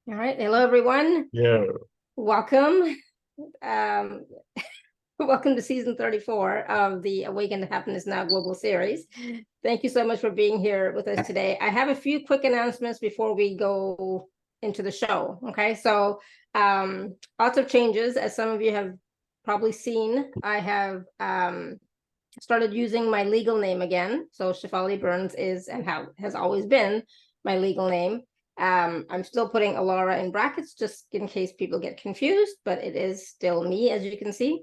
All right. Hello, everyone. Yeah. Welcome. Um, welcome to season 34 of the Awaken to Happiness Now global series. Thank you so much for being here with us today. I have a few quick announcements before we go into the show. Okay. So lots of changes, as some of you have probably seen. I have started using my legal name again. So Shefaliburns is and has always been my legal name. I'm still putting Alara in brackets just in case people get confused, but it is still me, as you can see.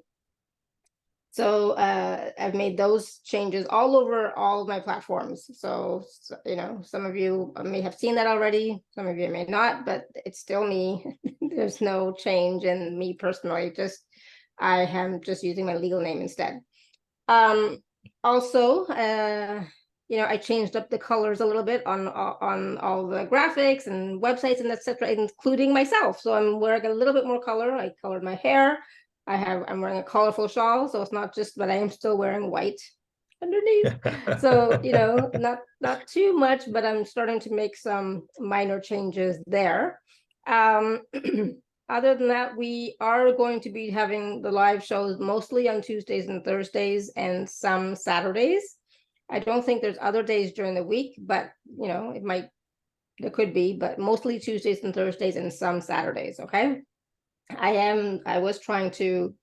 So I've made those changes all over all of my platforms. So, some of you may have seen that already. Some of you may not, but it's still me. There's no change in me personally. I am just using my legal name instead. Also, I changed up the colors a little bit on all the graphics and websites and etc., including myself. So I'm wearing a little bit more color. I colored my hair. I'm wearing a colorful shawl, so it's not just, but I am still wearing white underneath. So, not too much, but I'm starting to make some minor changes there. Other than that, we are going to be having the live shows mostly on Tuesdays and Thursdays and some Saturdays. I don't think there's other days during the week, but there could be, but mostly Tuesdays and Thursdays and some Saturdays. Okay. I was trying to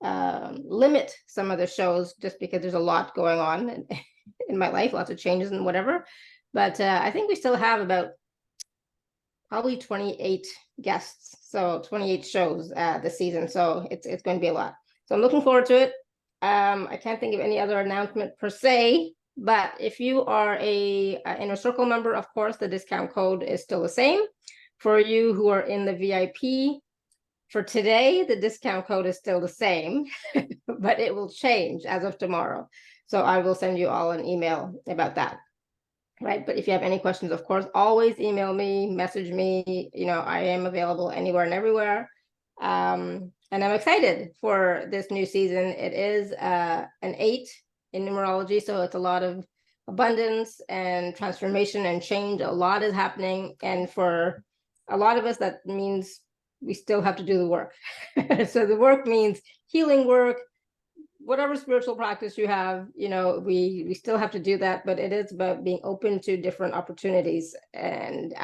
limit some of the shows just because there's a lot going on in my life, lots of changes and whatever. But I think we still have about probably 28 guests, so 28 shows this season. So it's going to be a lot. So I'm looking forward to it. I can't think of any other announcement per se, but if you are a Inner Circle member, of course, the discount code is still the same. For you who are in the VIP, for today, the discount code is still the same, but it will change as of tomorrow. So I will send you all an email about that. Right. But if you have any questions, of course, always email me, message me. I am available anywhere and everywhere. And I'm excited for this new season. It is an 8 in numerology. So it's a lot of abundance and transformation and change. A lot is happening. And for a lot of us, that means we still have to do the work. So the work means healing work, whatever spiritual practice you have, we still have to do that, but it is about being open to different opportunities and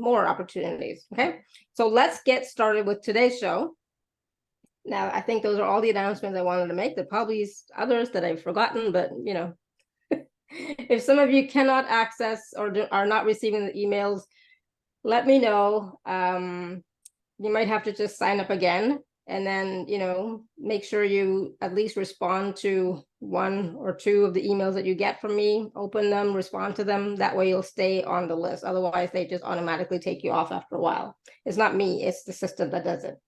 more opportunities. Okay, so let's get started with today's show. Now, I think those are all the announcements I wanted to make. There probably is others that I've forgotten, but if some of you cannot access or are not receiving the emails, let me know. You might have to just sign up again. And then, make sure you at least respond to 1 or 2 of the emails that you get from me, open them, respond to them. That way you'll stay on the list. Otherwise, they just automatically take you off after a while. It's not me, it's the system that does it.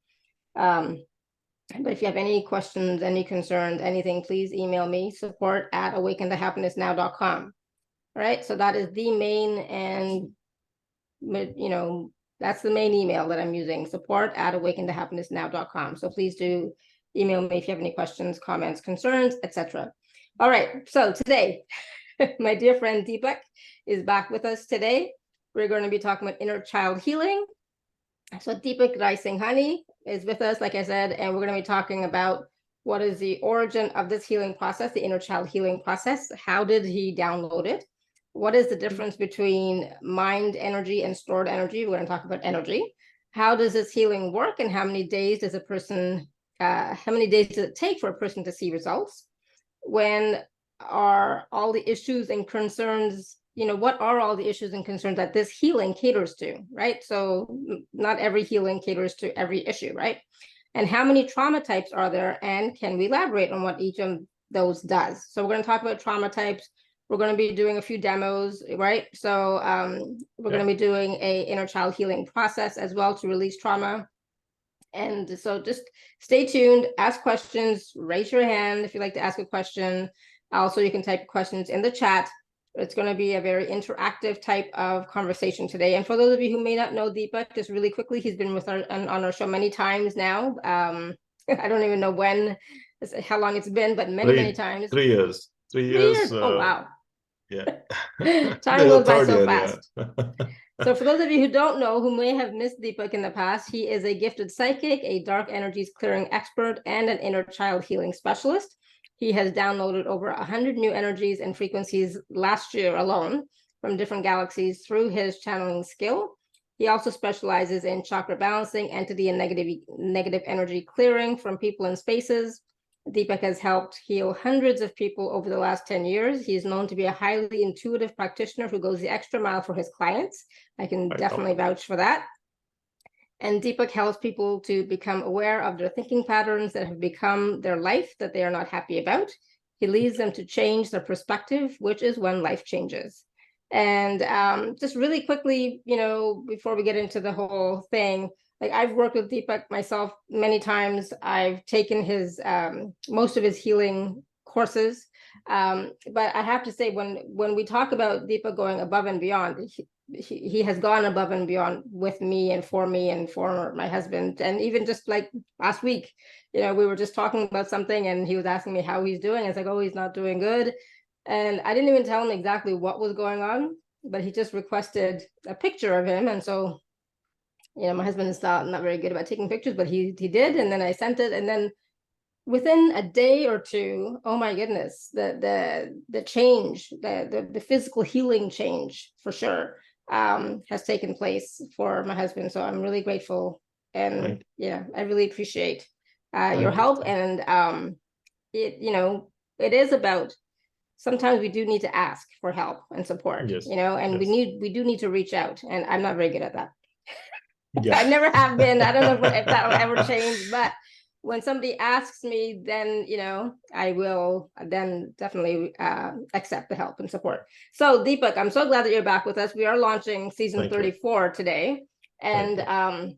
But if you have any questions, any concerns, anything, please email me, support@awakentohappinessnow.com. All right, so that is the main and, that's the main email that I'm using, support@awakentohappinessnow.com. So please do email me if you have any questions, comments, concerns, etc. All right. So today, my dear friend Deepakk is back with us today. We're going to be talking about inner child healing. So Deepakk Raisinghani is with us, like I said, and we're going to be talking about what is the origin of this healing process, the inner child healing process. How did he download it? What is the difference between mind energy and stored energy? We're going to talk about energy. How does this healing work, and how many days does it take for a person to see results? When are all the issues and concerns, what are all the issues and concerns that this healing caters to, right? So not every healing caters to every issue, right? And how many trauma types are there, and can we elaborate on what each of those does? So we're going to talk about trauma types. We're going to be doing a few demos, right? So we're going to be doing a inner child healing process as well to release trauma. And so just stay tuned, ask questions, raise your hand if you'd like to ask a question. Also, you can type questions in the chat. It's going to be a very interactive type of conversation today. And for those of you who may not know Deepakk, just really quickly, he's been with our on our show many times now. I don't even know how long it's been, but many times. 3 years. 3 years. Oh, wow. Yeah. Time goes by so fast. So for those of you who don't know, who may have missed Deepak in the past, he is a gifted psychic, a dark energies clearing expert, and an inner child healing specialist. He has downloaded over 100 new energies and frequencies last year alone from different galaxies through his channeling skill. He also specializes in chakra balancing, entity and negative energy clearing from people and spaces. Deepak has helped heal hundreds of people over the last 10 years. He is known to be a highly intuitive practitioner who goes the extra mile for his clients. I can definitely vouch for that. And Deepak helps people to become aware of their thinking patterns that have become their life that they are not happy about. He leads them to change their perspective, which is when life changes. And just really quickly, before we get into the whole thing, like I've worked with Deepak myself many times. I've taken his most of his healing courses. But I have to say, when we talk about Deepak going above and beyond, he has gone above and beyond with me and for my husband. And even just like last week, we were just talking about something and he was asking me how he's doing. I was like, oh, he's not doing good. And I didn't even tell him exactly what was going on, but he just requested a picture of him. And so, my husband is not very good about taking pictures, but he did. And then I sent it. And then within a day or two, oh my goodness, the change, the physical healing change for sure has taken place for my husband. So I'm really grateful. And I really appreciate your help. And it is about, sometimes we do need to ask for help and support, and we do need to reach out. And I'm not very good at that. I never have been. I don't know if that'll ever change, but when somebody asks me, then, I will then definitely accept the help and support. So Deepak, I'm so glad that you're back with us. We are launching season 34 today. And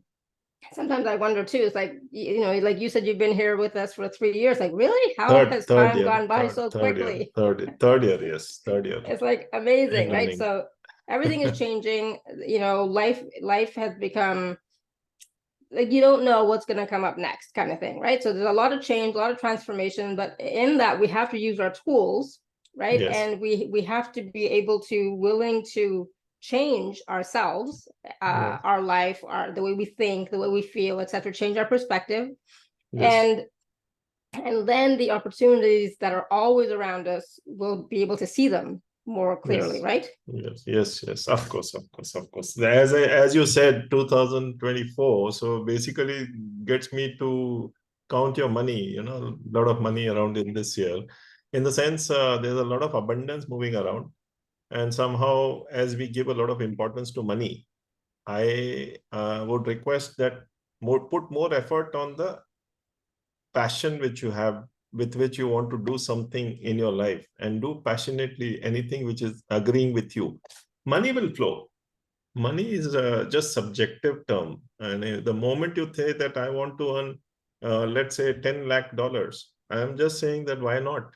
sometimes I wonder too, it's like, like you said, you've been here with us for 3 years. Like, really? How has time gone by so quickly? Third year, yes. Third year. It's like amazing, right? So everything is changing. Life has become like, you don't know what's going to come up next kind of thing, right? So there's a lot of change, a lot of transformation, but in that we have to use our tools, right? Yes. And we have to be able to willing to change ourselves, our life, the way we think, the way we feel, etc., change our perspective. Yes. And then the opportunities that are always around us, will be able to see them more clearly, right? Yes. Of course. As you said, 2024. So basically gets me to count your money, a lot of money around in this year. In the sense, there's a lot of abundance moving around. And somehow, as we give a lot of importance to money, I would request that put more effort on the passion which you have, with which you want to do something in your life, and do passionately anything which is agreeing with you. Money will flow. Money is just subjective term. And the moment you say that I want to earn, let's say $10 lakh, I am just saying that why not?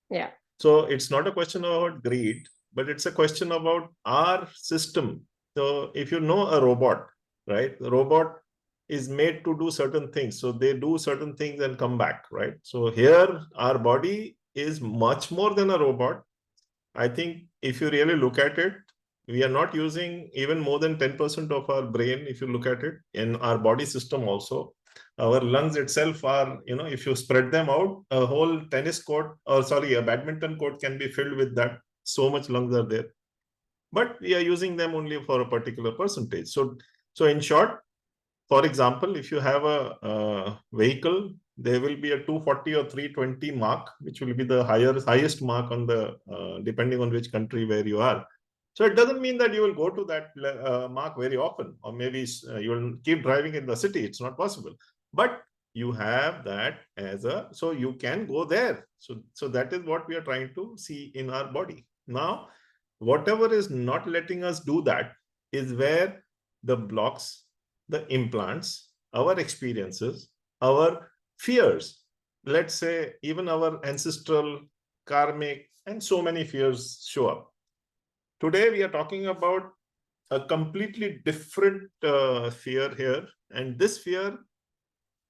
Yeah. So it's not a question about greed, but it's a question about our system. So if you know a robot, right? The robot is made to do certain things. So they do certain things and come back, right? So here, our body is much more than a robot. I think if you really look at it, we are not using even more than 10% of our brain, if you look at it, in our body system also. Our lungs itself are, if you spread them out, a whole a badminton court can be filled with that. So much lungs are there. But we are using them only for a particular percentage. So in short, for example, if you have a vehicle, there will be a 240 or 320 mark, which will be the highest mark on the, depending on which country where you are. So it doesn't mean that you will go to that mark very often, or maybe you will keep driving in the city. It's not possible. But you have that so you can go there. So that is what we are trying to see in our body. Now, whatever is not letting us do that is where the blocks, the implants, our experiences, our fears, let's say even our ancestral, karmic, and so many fears show up. Today, we are talking about a completely different fear here. And this fear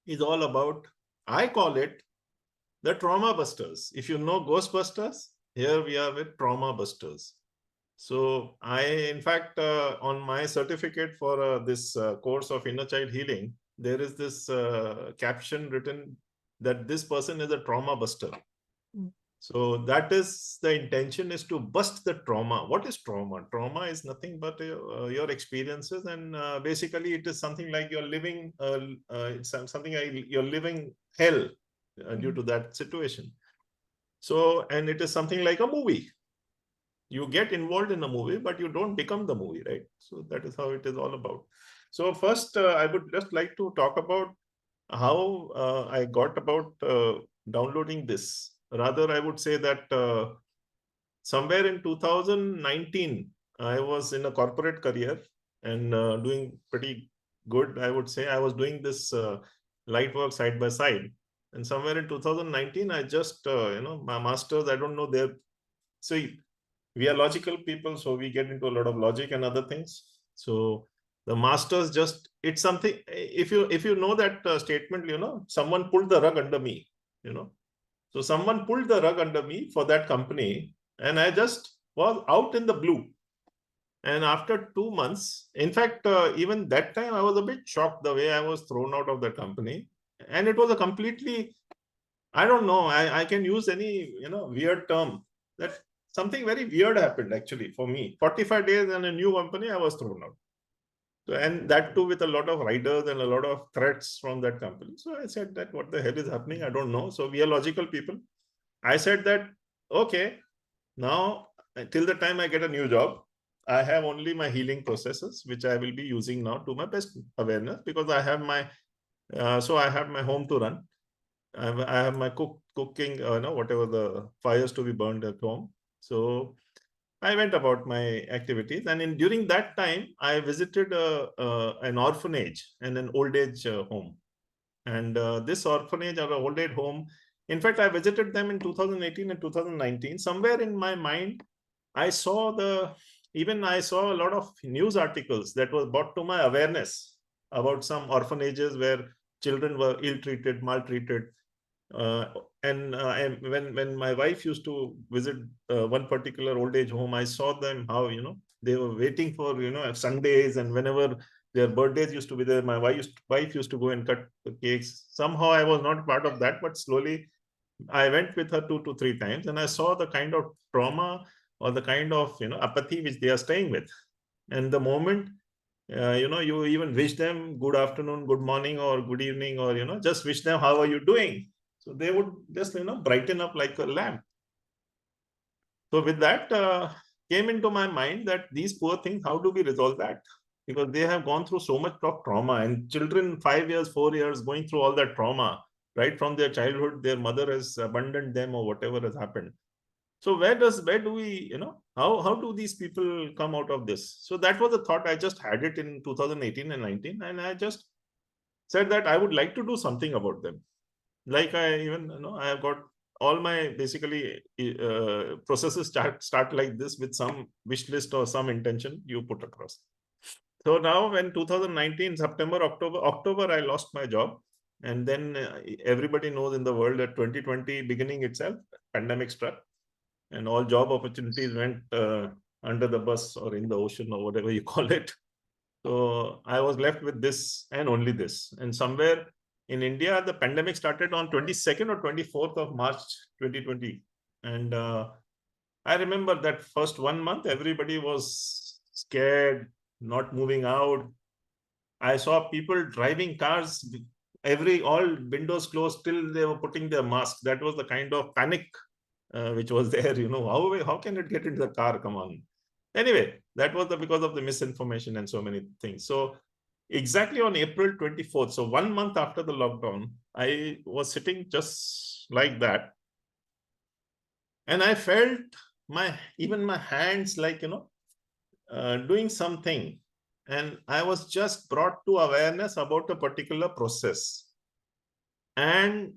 is all about, I call it the trauma busters. If you know Ghostbusters, here we are with trauma busters. So I, in fact, on my certificate for this course of inner child healing, there is this caption written that this person is a trauma buster. So that is the intention, is to bust the trauma. What is trauma? Trauma is nothing but your experiences, and basically it is something like you're living, it's something like you're living hell due to that situation. So, and it is something like a movie. You get involved in a movie, but you don't become the movie, right? So that is how it is all about. So first, I would just like to talk about how I got about downloading this. Rather, I would say that somewhere in 2019, I was in a corporate career and doing pretty good, I would say. I was doing this light work side by side. And somewhere in 2019, I just, my masters, I don't know, so we are logical people, so we get into a lot of logic and other things. So the masters just, it's something, if you know that statement, someone pulled the rug under me, so someone pulled the rug under me for that company, and I just was out in the blue. And after 2 months, in fact, even that time, I was a bit shocked the way I was thrown out of the company. And it was a completely, I don't know, I can use any, weird term, that something very weird happened actually for me. 45 days in a new company, I was thrown out. So, and that too with a lot of riders and a lot of threats from that company. So I said that what the hell is happening? I don't know. So we are logical people. I said that, okay, now till the time I get a new job, I have only my healing processes, which I will be using now to my best awareness, because I have my, so I have my home to run. I have my cooking, whatever the fires to be burned at home. So I went about my activities, and during that time, I visited an orphanage and an old age home. And this orphanage or old age home, in fact, I visited them in 2018 and 2019. Somewhere in my mind, I saw I saw a lot of news articles that was brought to my awareness about some orphanages where children were ill-treated, maltreated. Uh, and when my wife used to visit one particular old age home, I saw them how they were waiting for Sundays, and whenever their birthdays used to be there, my wife used to go and cut the cakes. Somehow I was not part of that, but slowly I went with her 2 to 3 times, and I saw the kind of trauma or the kind of apathy which they are staying with. And the moment you even wish them good afternoon, good morning, or good evening, or just wish them how are you doing, so they would just brighten up like a lamp. So with that came into my mind that these poor things, how do we resolve that? Because they have gone through so much of trauma, and children 5 years, 4 years going through all that trauma right from their childhood, their mother has abandoned them or whatever has happened. So where do we, how do these people come out of this? So that was a thought. I just had it in 2018 and 19, and I just said that I would like to do something about them. Like I even, I have got all my basically processes start like this, with some wish list or some intention you put across. So now when 2019, September, October, I lost my job. And then everybody knows in the world that 2020 beginning itself, pandemic struck, and all job opportunities went under the bus or in the ocean or whatever you call it. So I was left with this and only this. And somewhere in India, the pandemic started on 22nd or 24th of March 2020. And I remember that first 1 month, everybody was scared, not moving out. I saw people driving cars, all windows closed, till they were putting their mask. That was the kind of panic which was there. How can it get into the car? Come on. Anyway, that was because of the misinformation and so many things. So exactly on April 24th, so 1 month after the lockdown, I was sitting just like that, and I felt even my hands like doing something, and I was just brought to awareness about a particular process. And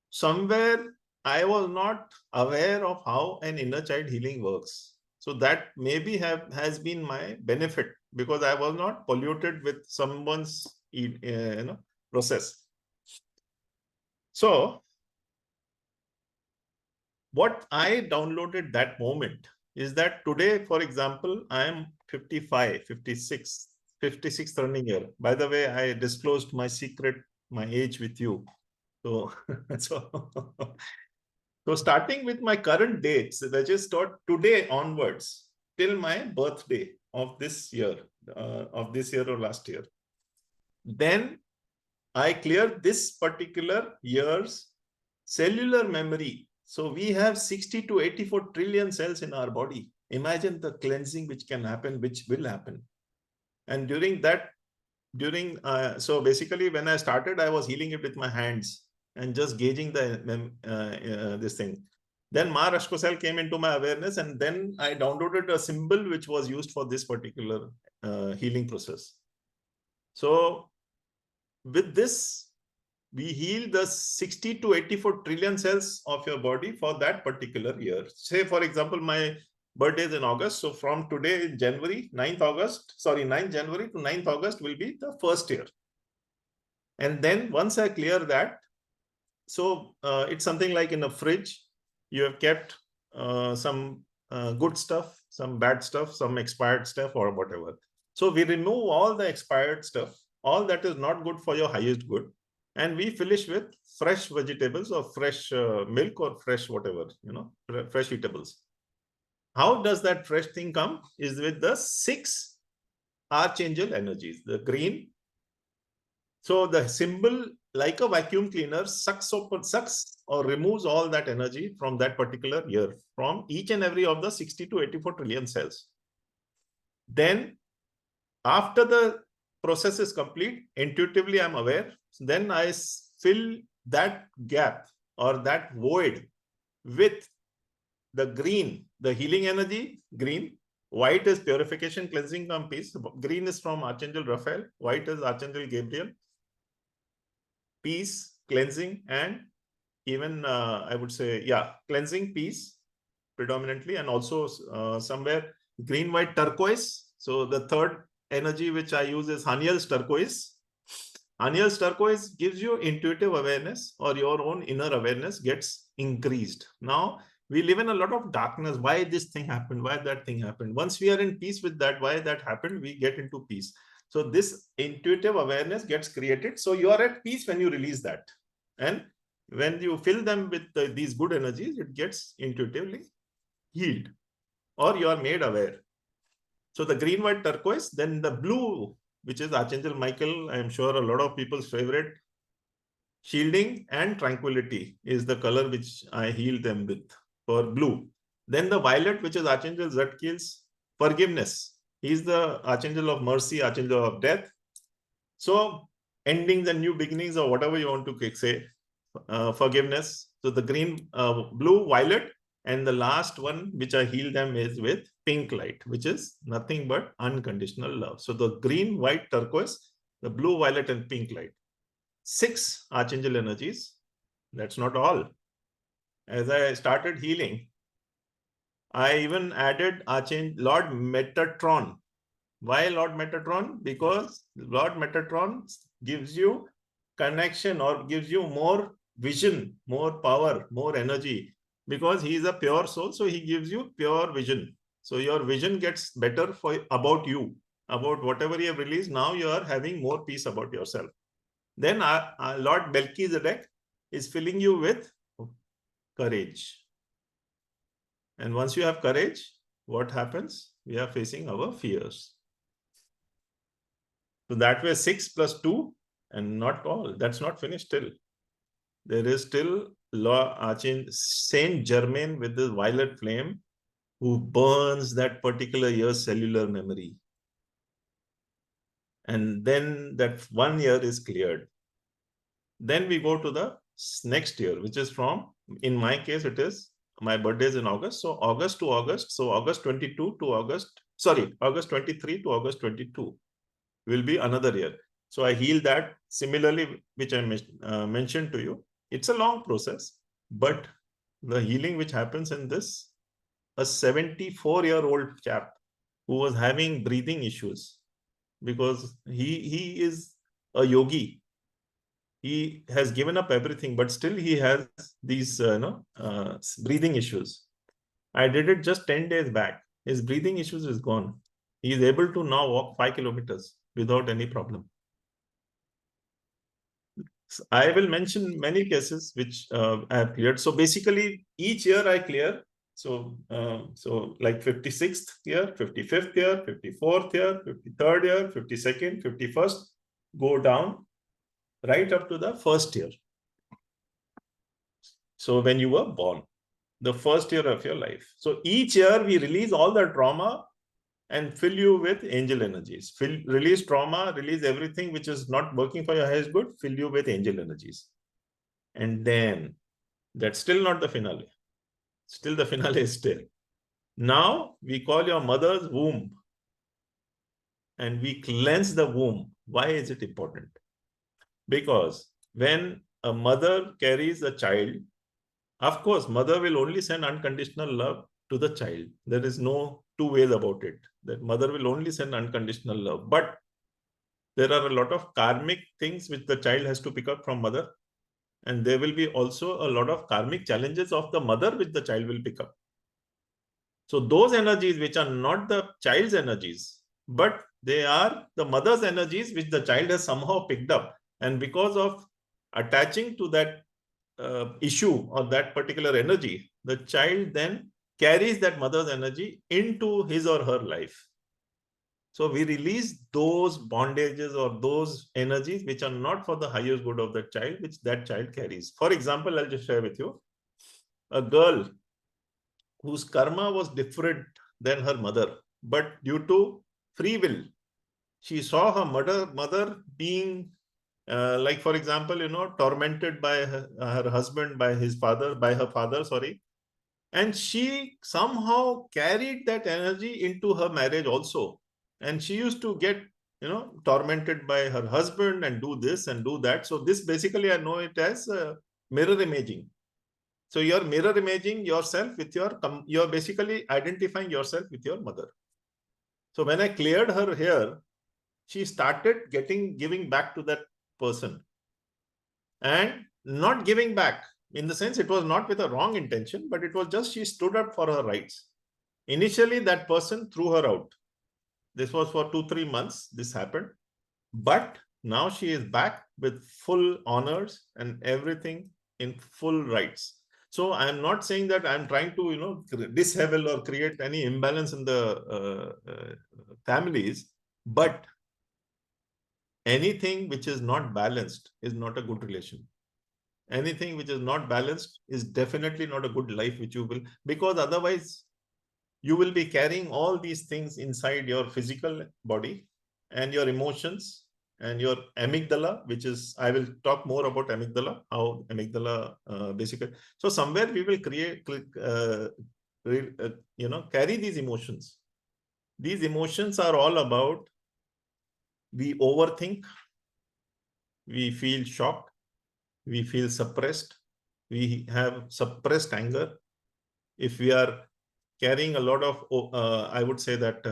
somewhere I was not aware of how an inner child healing works. So that maybe has been my benefit, because I was not polluted with someone's process. So what I downloaded that moment is that today, for example, I am 55, 56 turning year. By the way, I disclosed my secret, my age with you. So, so starting with my current dates, registered today onwards till my birthday of this year or last year. Then I clear this particular year's cellular memory. So we have 60 to 84 trillion cells in our body. Imagine the cleansing which can happen, which will happen. And so basically when I started, I was healing it with my hands and just gauging this thing. Then Ma Rashkosal came into my awareness, and then I downloaded a symbol which was used for this particular healing process. So with this, we heal the 60 to 84 trillion cells of your body for that particular year. Say, for example, my birthday is in August. So from today, January, 9th January to 9th August will be the first year. And then once I clear that, so it's something like in a fridge, you have kept some good stuff, some bad stuff, some expired stuff or whatever. So we remove all the expired stuff, all that is not good for your highest good. And we finish with fresh vegetables or fresh milk or fresh whatever, fresh eatables. How does that fresh thing come? Is with the 6 archangel energies, the green. So the symbol, like a vacuum cleaner, sucks or removes all that energy from that particular year, from each and every of the 60 to 84 trillion cells. Then after the process is complete, intuitively I'm aware, then I fill that gap or that void with the green, the healing energy, green. White is purification, cleansing, and peace. Green is from Archangel Raphael. White is Archangel Gabriel. Peace, cleansing, and even I would say, cleansing, peace predominantly, and also somewhere green, white, turquoise. So the third energy which I use is Haniel's turquoise. Haniel's turquoise gives you intuitive awareness, or your own inner awareness gets increased. Now, we live in a lot of darkness. Why this thing happened? Why that thing happened? Once we are in peace with that, why that happened, we get into peace. So this intuitive awareness gets created. So you are at peace when you release that. And when you fill them with these good energies, it gets intuitively healed, or you are made aware. So the green, white, turquoise, then the blue, which is Archangel Michael, I am sure a lot of people's favorite. Shielding and tranquility is the color which I heal them with, for blue. Then the violet, which is Archangel Zadkiel's forgiveness. He's the Archangel of mercy, Archangel of death. So endings and new beginnings, or whatever you want to say, forgiveness. So the green, blue, violet, and the last one which I heal them is with pink light, which is nothing but unconditional love. So the green, white, turquoise, the blue, violet, and pink light. 6 archangel energies. That's not all. As I started healing, I even added Archangel Lord Metatron. Why Lord Metatron? Because Lord Metatron gives you connection, or gives you more vision, more power, more energy, because he is a pure soul. So he gives you pure vision. So your vision gets better about you, about whatever you have released. Now you are having more peace about yourself. Then Lord Melchizedek is filling you with courage. And once you have courage, what happens? We are facing our fears. So that way 6 plus 2, and not all. That's not finished still. There is still Archangel Saint Germain with the violet flame, who burns that particular year's cellular memory. And then that 1 year is cleared. Then we go to the next year, which is from, in my case, it is, my birthday is in August. So August to August. So August 22 to August 23 to August 22 will be another year. So I heal that similarly, which I mentioned to you. It's a long process, but the healing which happens in this, a 74-year-old chap who was having breathing issues, because he is a yogi. He has given up everything, but still he has these breathing issues. I did it just 10 days back. His breathing issues is gone. He is able to now walk 5 kilometers without any problem. I will mention many cases which I have cleared. So basically, each year I clear. So, like 56th year, 55th year, 54th year, 53rd year, 52nd, 51st, go down right up to the first year. So when you were born, the first year of your life. So each year we release all the trauma and fill you with angel energies. Release trauma, release everything which is not working for your highest good, fill you with angel energies. And then that's still not the finale. Still the finale is still. Now we call your mother's womb and we cleanse the womb. Why is it important? Because when a mother carries a child, of course, mother will only send unconditional love to the child. There is no two ways about it. That mother will only send unconditional love. But there are a lot of karmic things which the child has to pick up from mother. And there will be also a lot of karmic challenges of the mother which the child will pick up. So those energies which are not the child's energies, but they are the mother's energies which the child has somehow picked up. And because of attaching to that issue or that particular energy, the child then carries that mother's energy into his or her life. So we release those bondages or those energies which are not for the highest good of that child, which that child carries. For example, I'll just share with you a girl whose karma was different than her mother, but due to free will, she saw her mother being like, for example, tormented by her husband, by her father, sorry. And she somehow carried that energy into her marriage also. And she used to get, tormented by her husband and do this and do that. So this basically, I know it as mirror imaging. So you're mirror imaging yourself with you're basically identifying yourself with your mother. So when I cleared her hair, she started giving back to that person. And not giving back, in the sense it was not with a wrong intention, but it was just she stood up for her rights. Initially, that person threw her out. This was for 2-3 months, this happened. But now she is back with full honors and everything in full rights. So I'm not saying that I'm trying to, dishevel or create any imbalance in the families, but anything which is not balanced is not a good relation. Anything which is not balanced is definitely not a good life which you will, because otherwise you will be carrying all these things inside your physical body and your emotions and your amygdala, which is, I will talk more about amygdala, how amygdala basically. So somewhere we will carry these emotions. These emotions are all about, we overthink, we feel shocked, we feel suppressed, we have suppressed anger. If we are carrying a lot of, I would say that,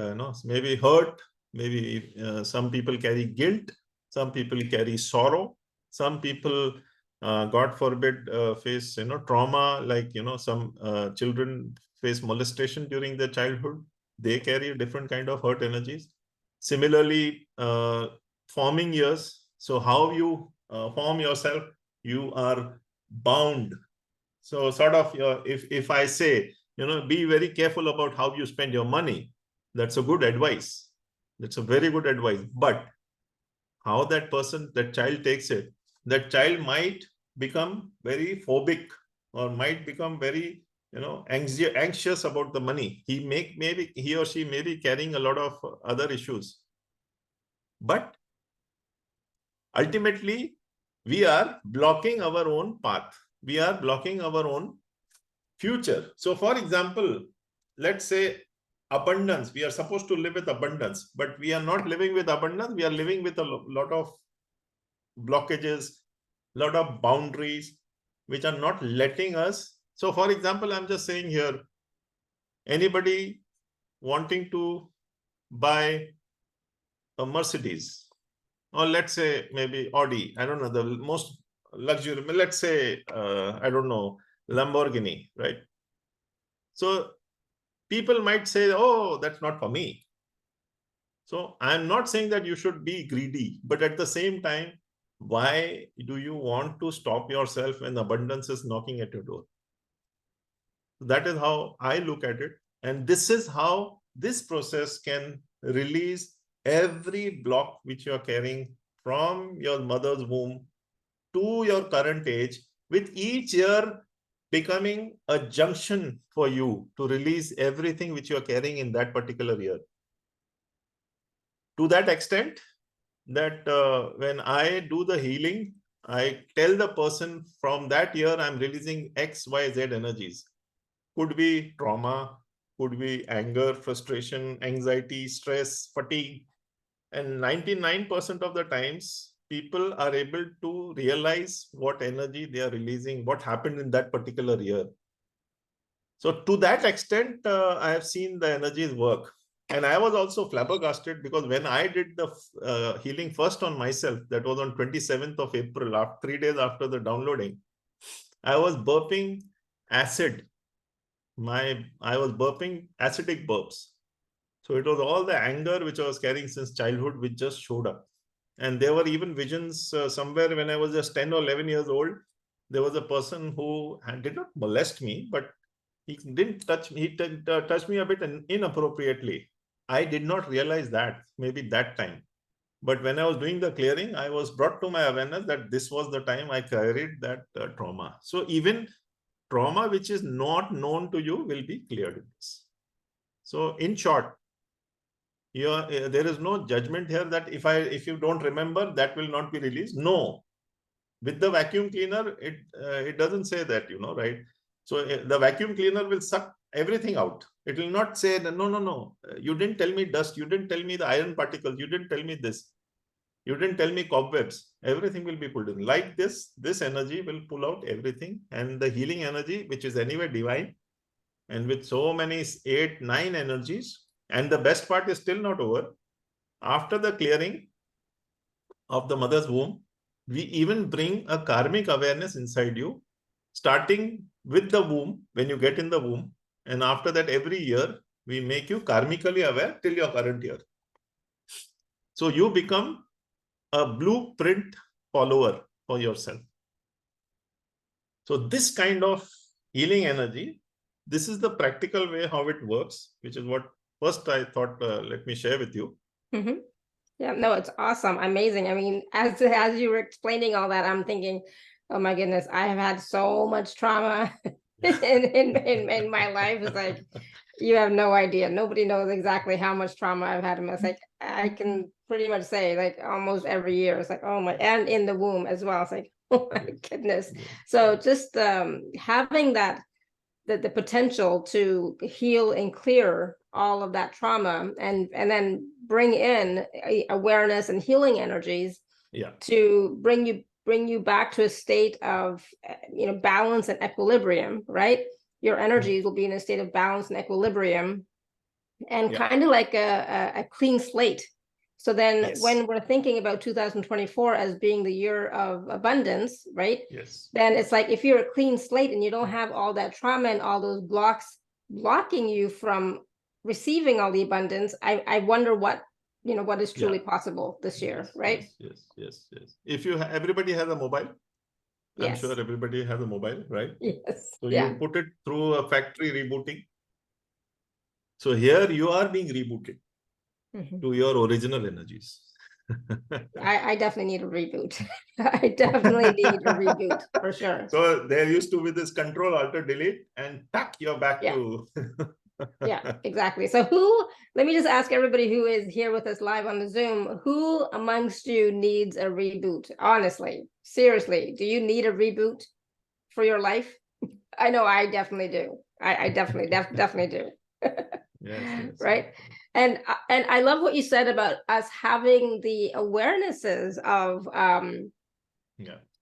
maybe hurt, maybe some people carry guilt, some people carry sorrow, some people, God forbid, face, trauma, like, some children face molestation during their childhood. They carry a different kind of hurt energies. Similarly, forming years. So how you form yourself, you are bound. So sort of, if I say, be very careful about how you spend your money, that's a good advice. That's a very good advice. But how that child takes it, that child might become very phobic or might become very, anxious about the money. Maybe he or she may be carrying a lot of other issues. But ultimately, we are blocking our own path. We are blocking our own future. So for example, let's say abundance. We are supposed to live with abundance, but we are not living with abundance. We are living with a lot of blockages, lot of boundaries, which are not letting us. So for example, I'm just saying here, anybody wanting to buy a Mercedes, or let's say maybe Audi, I don't know, the most luxury, let's say, I don't know, Lamborghini, right? So people might say, oh, that's not for me. So I'm not saying that you should be greedy, but at the same time, why do you want to stop yourself when abundance is knocking at your door? That is how I look at it. And this is how this process can release every block which you are carrying from your mother's womb to your current age, with each year becoming a junction for you to release everything which you are carrying in that particular year. To that extent that when I do the healing, I tell the person from that year, I'm releasing X, Y, Z energies. Could be trauma, could be anger, frustration, anxiety, stress, fatigue. And 99% of the times, people are able to realize what energy they are releasing, what happened in that particular year. So to that extent, I have seen the energies work. And I was also flabbergasted because when I did the healing first on myself, that was on 27th of April, after 3 days after the downloading, I was burping acid. I was burping acidic burps. So it was all the anger which I was carrying since childhood, which just showed up. And there were even visions somewhere when I was just 10 or 11 years old. There was a person who did not molest me, but he didn't touch me. He touched me a bit inappropriately. I did not realize that maybe that time. But when I was doing the clearing, I was brought to my awareness that this was the time I carried that trauma. So even trauma which is not known to you will be cleared in this. So in short, there is no judgment here that if you don't remember, that will not be released. No. With the vacuum cleaner, it doesn't say that, right? So the vacuum cleaner will suck everything out. It will not say, no, you didn't tell me dust, you didn't tell me the iron particles, you didn't tell me this, you didn't tell me cobwebs. Everything will be pulled in. Like this energy will pull out everything. And the healing energy, which is anyway divine, and with so many 8, 9 energies, and the best part is still not over. After the clearing of the mother's womb, we even bring a karmic awareness inside you, starting with the womb, when you get in the womb. And after that, every year, we make you karmically aware till your current year. So you become a blueprint follower for yourself. So this kind of healing energy, this is the practical way how it works, which is what first I thought, let me share with you. Mm-hmm. Yeah, no, it's awesome, amazing. I mean, as you were explaining all that, I'm thinking, oh my goodness, I have had so much trauma in my life. It's like, you have no idea. Nobody knows exactly how much trauma I've had. It's like, I can pretty much say like almost every year. It's like, oh my, and in the womb as well. It's like, oh my goodness. So just having that, the potential to heal and clear all of that trauma and then bring in awareness and healing energies to bring you back to a state of balance and equilibrium, right? Your energies will be in a state of balance and equilibrium, and kind of like a clean slate. So then when we're thinking about 2024 as being the year of abundance, right? Yes. Then it's like, if you're a clean slate and you don't have all that trauma and all those blocks blocking you from receiving all the abundance, I wonder what is truly possible this year, right? Yes. If everybody has a mobile, I'm sure everybody has a mobile, right? Yes. So you put it through a factory rebooting. So here you are being rebooted to your original energies. I definitely need a reboot. I definitely need a reboot for sure. So there used to be this control, alter, delete, and tack, you're back to. Yeah, exactly. So let me just ask everybody who is here with us live on the Zoom, who amongst you needs a reboot? Honestly, seriously, do you need a reboot for your life? I know I definitely do. I definitely do. Yes. Right. And I love what you said about us having the awarenesses of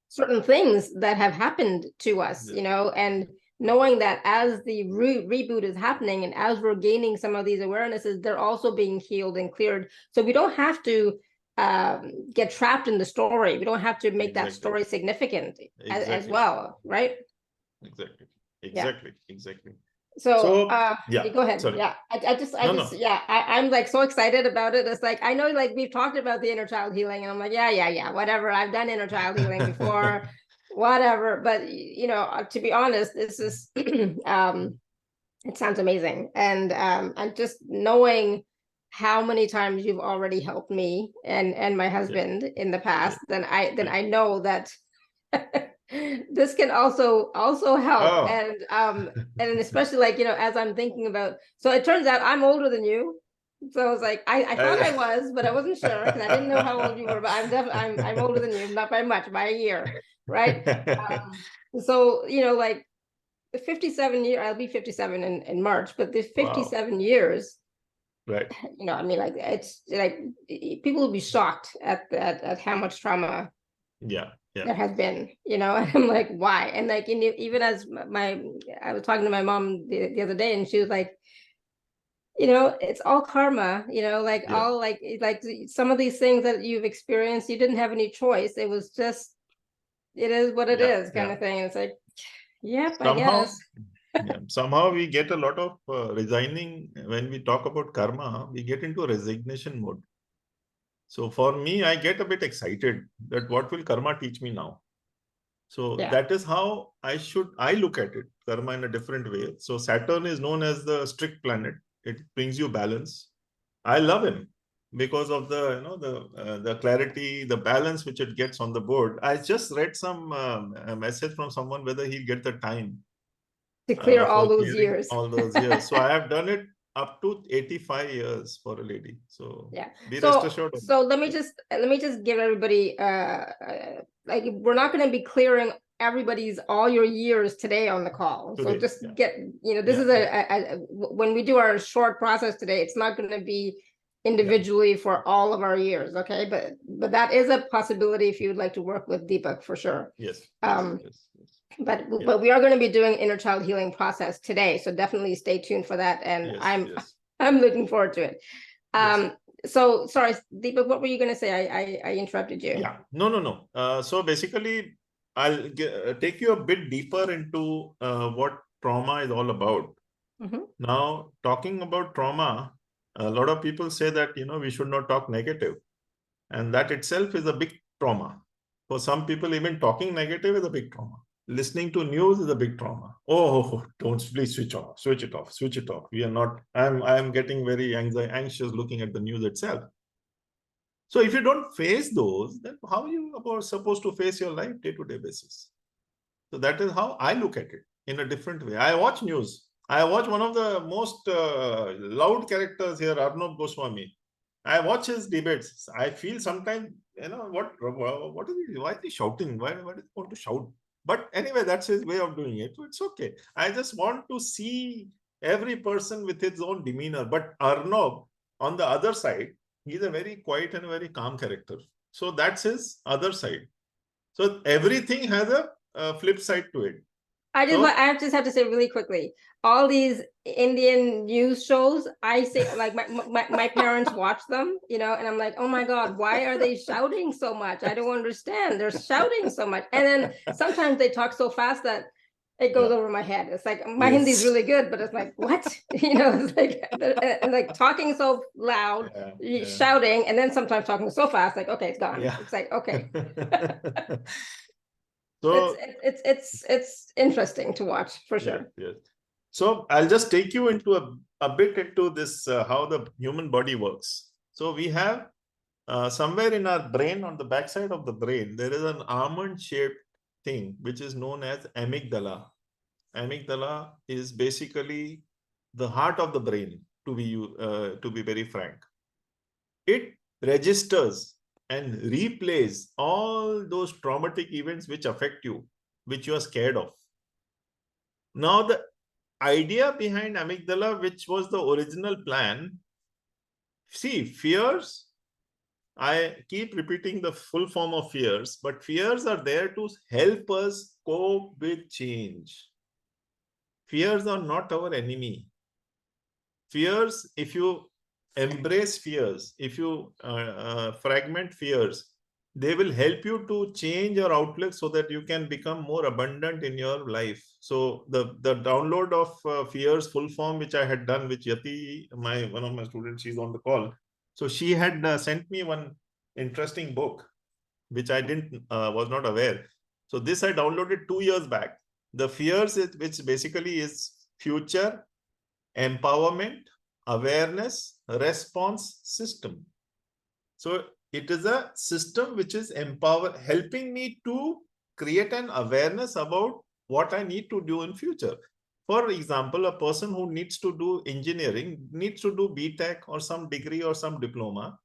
certain things that have happened to us, and knowing that as the reboot is happening and as we're gaining some of these awarenesses, they're also being healed and cleared. So we don't have to get trapped in the story. We don't have to make that story significant as well, right? Exactly. So, yeah, go ahead. sorry. Yeah, No. yeah, I'm like so excited about it. It's like, I know, like we've talked about the inner child healing, and I'm like, yeah, whatever. I've done inner child healing before, whatever. But you know, to be honest, this is, it sounds amazing, and just knowing how many times you've already helped me and my husband in the past, then I know that this can also help. Oh, And especially, like, you know, as I'm thinking about, so it turns out I'm older than you. So I was like, I thought I was, but I wasn't sure because I didn't know how old you were. But I'm definitely, I'm older than you, not by much, by a year, right? So, you know, like 57 years, I'll be 57 in March, but the wow, 57 years, right. you know, I mean, like, it's like people will be shocked at how much trauma Yeah, there has been, you know. And I'm like, why? And like, even as I was talking to my mom the other day, and she was like, you know, it's all karma, you know, like yeah, all like some of these things that you've experienced, you didn't have any choice. It was just, it is what it yeah, is, kind yeah. of thing. And it's like, yep, I Somehow, guess. yeah, somehow we get a lot of resigning when we talk about karma. We get into a resignation mode. So for me, I get a bit excited that what will karma teach me now? So Yeah. that is how I look at it, karma in a different way. So Saturn is known as the strict planet. It brings you balance. I love him because of the, you know, the clarity, the balance which it gets on the board. I just read some a message from someone whether he'll get the time To clear all for those clearing years. all those years. So I have done it up to 85 years for a lady. So Yeah. be rest So assured. let me just give everybody like, we're not going to be clearing everybody's all your years today on the call. So Today. just Yeah. get, you know, this Yeah. is when we do our short process today, it's not going to be Yeah. individually for all of our years, okay? But that is a possibility if you would like to work with Deepak, for sure. Yes. Yes. Yeah. But we are going to be doing inner child healing process today, so definitely stay tuned for that. And Yes. I'm looking forward to it. Yes. So sorry, Deepak, what were you going to say? I interrupted you. Yeah. No. So basically, I'll take you a bit deeper into what trauma is all about. Mhm. Now, talking about trauma, a lot of people say that, you know, we should not talk negative. And that itself is a big trauma. For some people, even talking negative is a big trauma. Listening to news is a big trauma. Oh, don't, please switch it off. We are not, I'm getting very anxious looking at the news itself. So if you don't face those, then how are you supposed to face your life day-to-day basis? So that is how I look at it in a different way. I watch news. I watch one of the most loud characters here, Arnab Goswami. I watch his debates. I feel sometimes, you know, what is he? Why is he shouting? Why does he want to shout? But anyway, that's his way of doing it. So it's okay. I just want to see every person with his own demeanor. But Arnab, on the other side, he's a very quiet and very calm character. So that's his other side. So everything has a flip side to it. I So just have to say really quickly, all these Indian news shows, I say, like, my parents watch them, you know, and I'm like, oh my God, why are they shouting so much? I don't understand. They're shouting so much. And then sometimes they talk so fast that it goes over my head. It's like, my Hindi is yes. really good, but it's like, what? You know, it's like, and like talking so loud, Yeah. shouting, and then sometimes talking so fast, like, okay, it's gone. Yeah. It's like, okay. So It's interesting to watch, for sure. yes. So I'll just take you into a bit into this how the human body works. So we have somewhere in our brain, on the backside of the brain, there is an almond-shaped thing which is known as amygdala. Amygdala is basically the heart of the brain, to be very frank. It registers and replays all those traumatic events which affect you, which you are scared of. Now, the idea behind amygdala, which was the original plan, see, fears, I keep repeating the full form of fears, but fears are there to help us cope with change. Fears are not our enemy. Fears, if you embrace fears, if you fragment fears, they will help you to change your outlook so that you can become more abundant in your life. So the download of fears full form, which I had done, which Yati, one of my students, she's on the call. So she had sent me one interesting book, which I didn't was not aware. So this I downloaded 2 years back. The fears, which basically is future empowerment, awareness, response system. So it is a system which is helping me to create an awareness about what I need to do in future. For example, a person who needs to do engineering needs to do BTech or some degree or some diploma.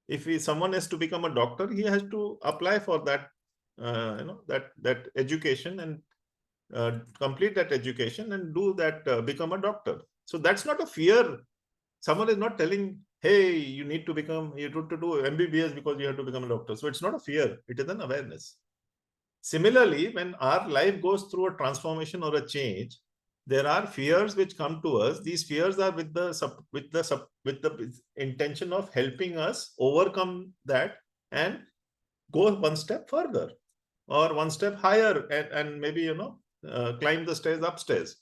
If someone has to become a doctor, he has to apply for that, that education and complete that education and do that, become a doctor. So that's not a fear. Someone is not telling, hey, you need to become, you need to do MBBS because you have to become a doctor. So it's not a fear, it is an awareness. Similarly, when our life goes through a transformation or a change, there are fears which come to us. These fears are with the intention of helping us overcome that and go one step further or one step higher and maybe, climb the stairs upstairs.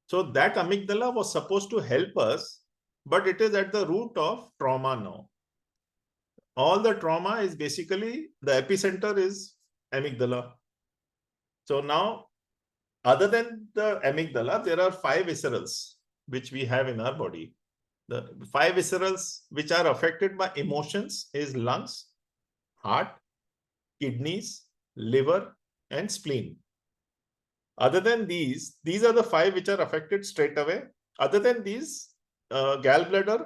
So that amygdala was supposed to help us, but it is at the root of trauma now. All the trauma is basically, the epicenter is amygdala. So now, other than the amygdala, there are 5 viscerals which we have in our body. The 5 viscerals which are affected by emotions is lungs, heart, kidneys, liver, and spleen. Other than these are the 5 which are affected straight away. Other than these, gallbladder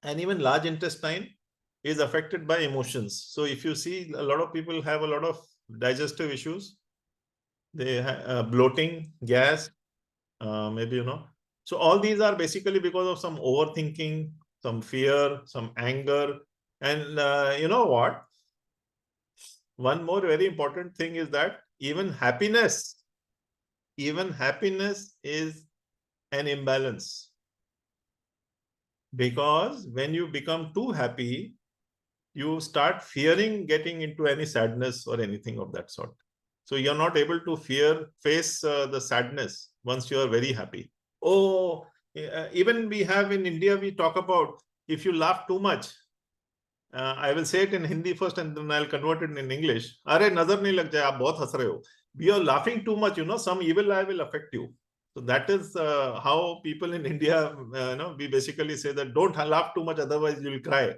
and even large intestine is affected by emotions. So if you see, a lot of people have a lot of digestive issues. They have bloating, gas, maybe, So all these are basically because of some overthinking, some fear, some anger. And you know what? One more very important thing is that even happiness is an imbalance. Because when you become too happy, you start fearing getting into any sadness or anything of that sort. So you're not able to face the sadness once you are very happy. Oh, even we have in India, we talk about, if you laugh too much, I will say it in Hindi first and then I'll convert it in English. Are nazar nahi lag jaye, aap bahut has rahe ho. You're laughing too much, some evil eye will affect you. So that is how people in India, we basically say that don't laugh too much, otherwise you'll cry.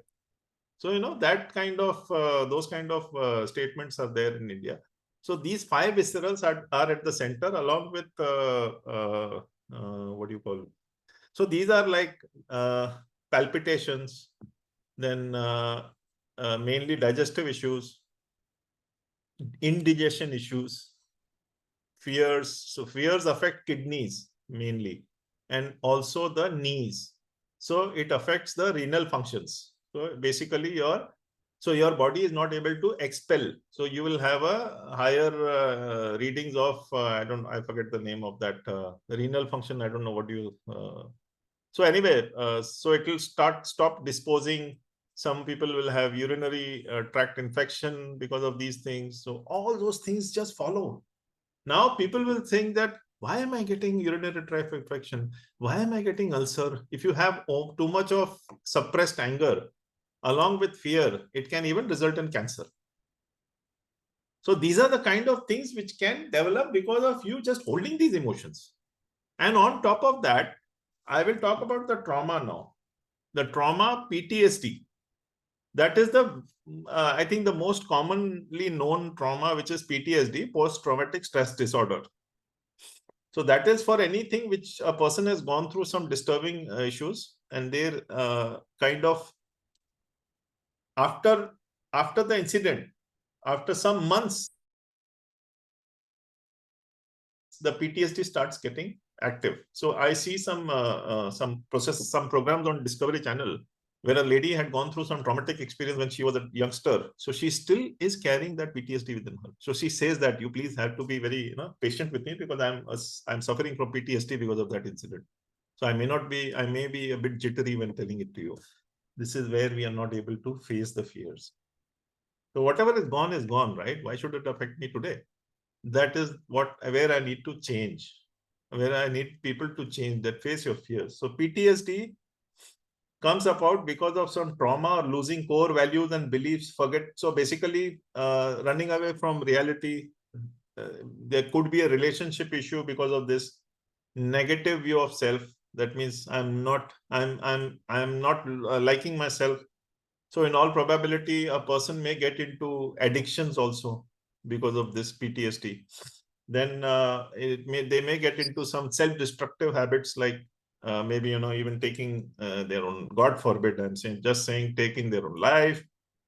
So, that kind of, those kind of statements are there in India. So these 5 viscerals are at the center along with, what do you call it? So these are like palpitations, then mainly digestive issues, indigestion issues, fears. So fears affect kidneys mainly, and also the knees. So it affects the renal functions. So basically your body is not able to expel. So you will have a higher readings of, I forget the name of that, renal function. I don't know what you, so anyway, so it will stop disposing. Some people will have urinary tract infection because of these things. So all those things just follow. Now people will think that, why am I getting urinary tract infection? Why am I getting ulcer? If you have too much of suppressed anger, along with fear, it can even result in cancer. So these are the kind of things which can develop because of you just holding these emotions. And on top of that, I will talk about the trauma now. The trauma, PTSD. That is I think the most commonly known trauma, which is PTSD, post-traumatic stress disorder. So that is for anything which a person has gone through some disturbing issues, and they're kind of, after the incident, after some months, the PTSD starts getting active. So I see some programs on Discovery Channel where a lady had gone through some traumatic experience when she was a youngster. So she still is carrying that PTSD within her. So she says that you please have to be very patient with me because I'm suffering from PTSD because of that incident. So I may be a bit jittery when telling it to you. This is where we are not able to face the fears. So whatever is gone, right? Why should it affect me today? That is where I need to change, where I need people to change, that face your fears. So PTSD comes about because of some trauma or losing core values and beliefs, so basically running away from reality. There could be a relationship issue because of this negative view of self. That means I'm not liking myself. So in all probability, a person may get into addictions also because of this PTSD. Then they may get into some self-destructive habits, like maybe even taking their own, God forbid, I'm saying, just saying, taking their own life,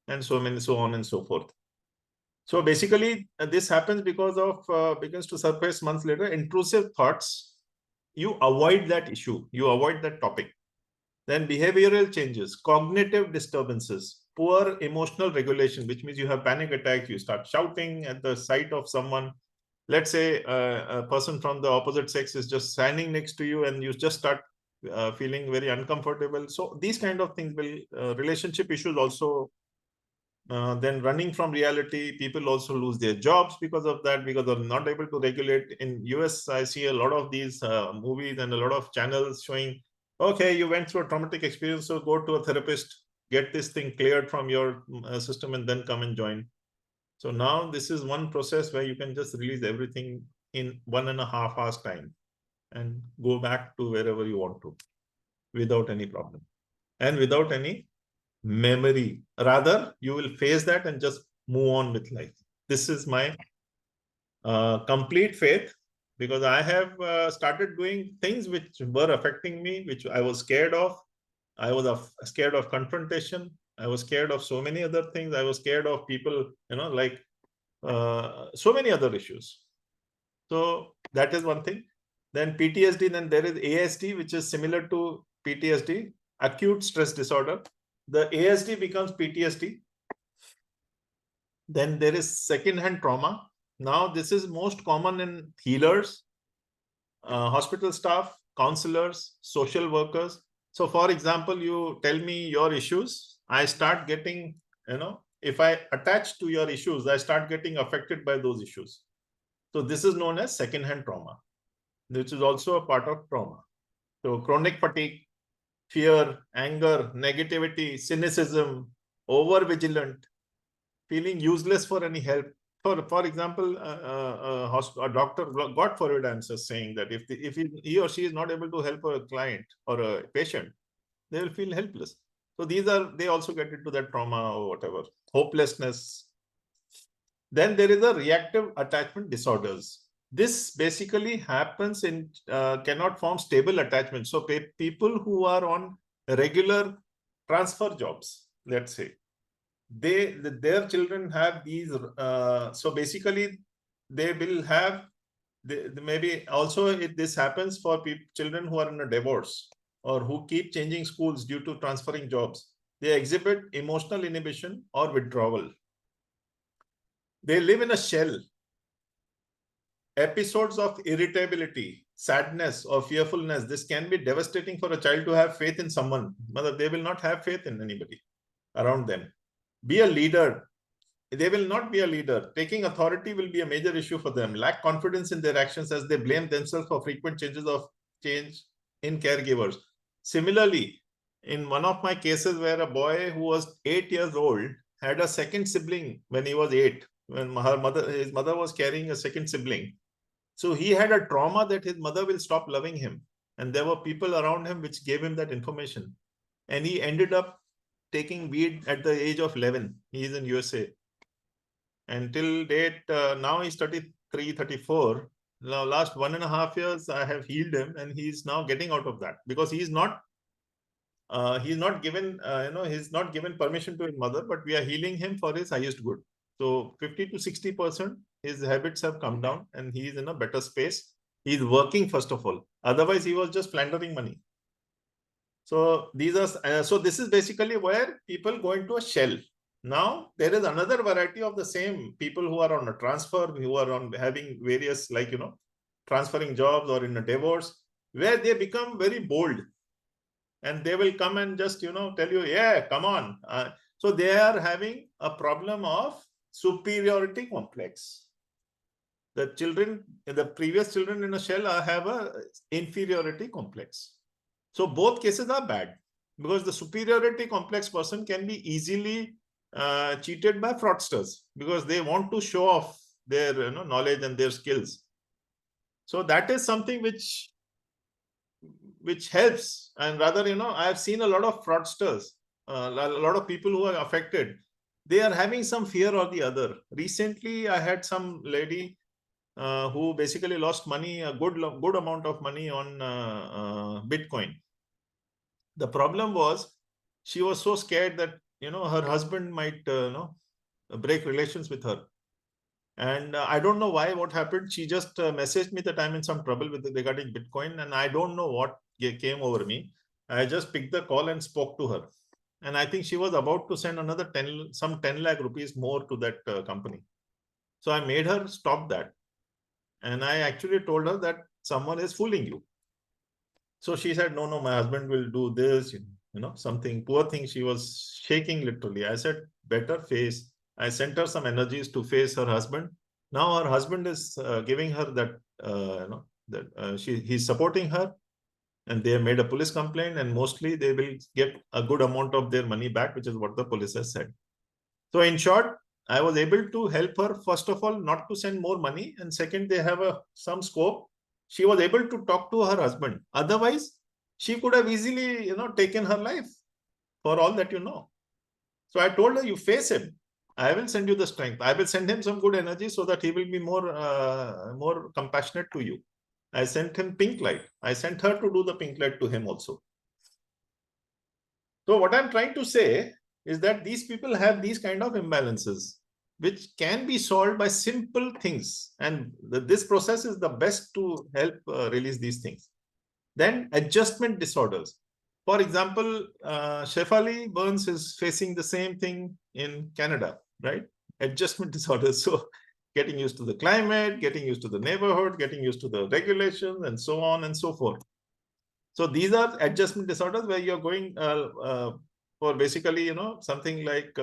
and so on and so forth. So basically, this happens because of begins to surface months later. Intrusive thoughts. You avoid that issue. You avoid that topic. Then behavioral changes, cognitive disturbances, poor emotional regulation, which means you have panic attacks. You start shouting at the sight of someone. Let's say a person from the opposite sex is just standing next to you, and you just start feeling very uncomfortable. So these kind of things will relationship issues also. Then running from reality, people also lose their jobs because of that, because they're not able to regulate. In US, I see a lot of these movies and a lot of channels showing, okay, you went through a traumatic experience, so go to a therapist, get this thing cleared from your system, and then come and join. So now this is one process where you can just release everything in 1.5 hours time and go back to wherever you want to without any problem and without any memory. Rather, you will face that and just move on with life. This is my complete faith, because I have started doing things which were affecting me, which I was scared of. I was scared of confrontation. I was scared of so many other things. I was scared of people, like so many other issues. So that is one thing. Then PTSD, then there is ASD, which is similar to PTSD, acute stress disorder. The ASD becomes PTSD. Then there is second-hand trauma. Now, this is most common in healers, hospital staff, counselors, social workers. So, for example, you tell me your issues, I start getting, if I attach to your issues, I start getting affected by those issues. So, this is known as second-hand trauma, which is also a part of trauma. So, chronic fatigue, fear, anger, negativity, cynicism, over-vigilant, feeling useless for any help. For example, a doctor, God forbid, I'm just saying that if he or she is not able to help a client or a patient, they will feel helpless. So they also get into that trauma or whatever, hopelessness. Then there is a reactive attachment disorders. This basically happens in cannot form stable attachment. So people who are on regular transfer jobs, let's say, their children have these. So basically, they will have. Maybe also this happens for children who are in a divorce or who keep changing schools due to transferring jobs. They exhibit emotional inhibition or withdrawal. They live in a shell. Episodes of irritability, sadness, or fearfulness. This can be devastating for a child to have faith in someone. But they will not have faith in anybody around them. Be a leader. They will not be a leader. Taking authority will be a major issue for them. Lack confidence in their actions as they blame themselves for frequent change in caregivers. Similarly, in one of my cases where a boy who was 8 years old had a second sibling when he was 8, when his mother was carrying a second sibling. So he had a trauma that his mother will stop loving him. And there were people around him which gave him that information. And he ended up taking weed at the age of 11. He is in USA. Until date, now he's 33, 34. Now, last 1.5 years, I have healed him, and he's now getting out of that because he's not given, he's not given permission to his mother, but we are healing him for his highest good. So 50 to 60%, his habits have come down and he is in a better space. He's working, first of all. Otherwise, he was just plundering money. So these are, so this is basically where people go into a shell. Now, there is another variety of the same people who are on a transfer, who are on having various, like, transferring jobs or in a divorce, where they become very bold. And they will come and just, tell you, yeah, come on. So they are having a problem of superiority complex. The children, the previous children in a shell have a inferiority complex. So both cases are bad, because the superiority complex person can be easily cheated by fraudsters, because they want to show off their knowledge and their skills. So that is something which helps. And rather, I have seen a lot of fraudsters, a lot of people who are affected. They are having some fear or the other. Recently, I had some lady who basically lost money, a good amount of money on Bitcoin. The problem was she was so scared that her husband might break relations with her. And I don't know why, what happened. She just messaged me that I'm in some trouble with regarding Bitcoin, and I don't know what came over me. I just picked the call and spoke to her. And I think she was about to send another 10 lakh rupees more to that company. So I made her stop that. And I actually told her that someone is fooling you. So she said, no, my husband will do this, something. Poor thing, she was shaking literally. I said, better face. I sent her some energies to face her husband. Now her husband is giving her that, he's supporting her, and they have made a police complaint, and mostly they will get a good amount of their money back, which is what the police has said. So in short, I was able to help her, first of all, not to send more money. And second, they have some scope. She was able to talk to her husband. Otherwise, she could have easily, taken her life, for all that you know. So I told her, you face him. I will send you the strength. I will send him some good energy so that he will be more compassionate to you. I sent him pink light. I sent her to do the pink light to him also. So what I'm trying to say is that these people have these kind of imbalances, which can be solved by simple things. And this process is the best to help release these things. Then adjustment disorders. For example, Shefaliburns is facing the same thing in Canada, right? Adjustment disorders. So getting used to the climate, getting used to the neighborhood, getting used to the regulations, and so on and so forth. So these are adjustment disorders where you're going for basically, something like,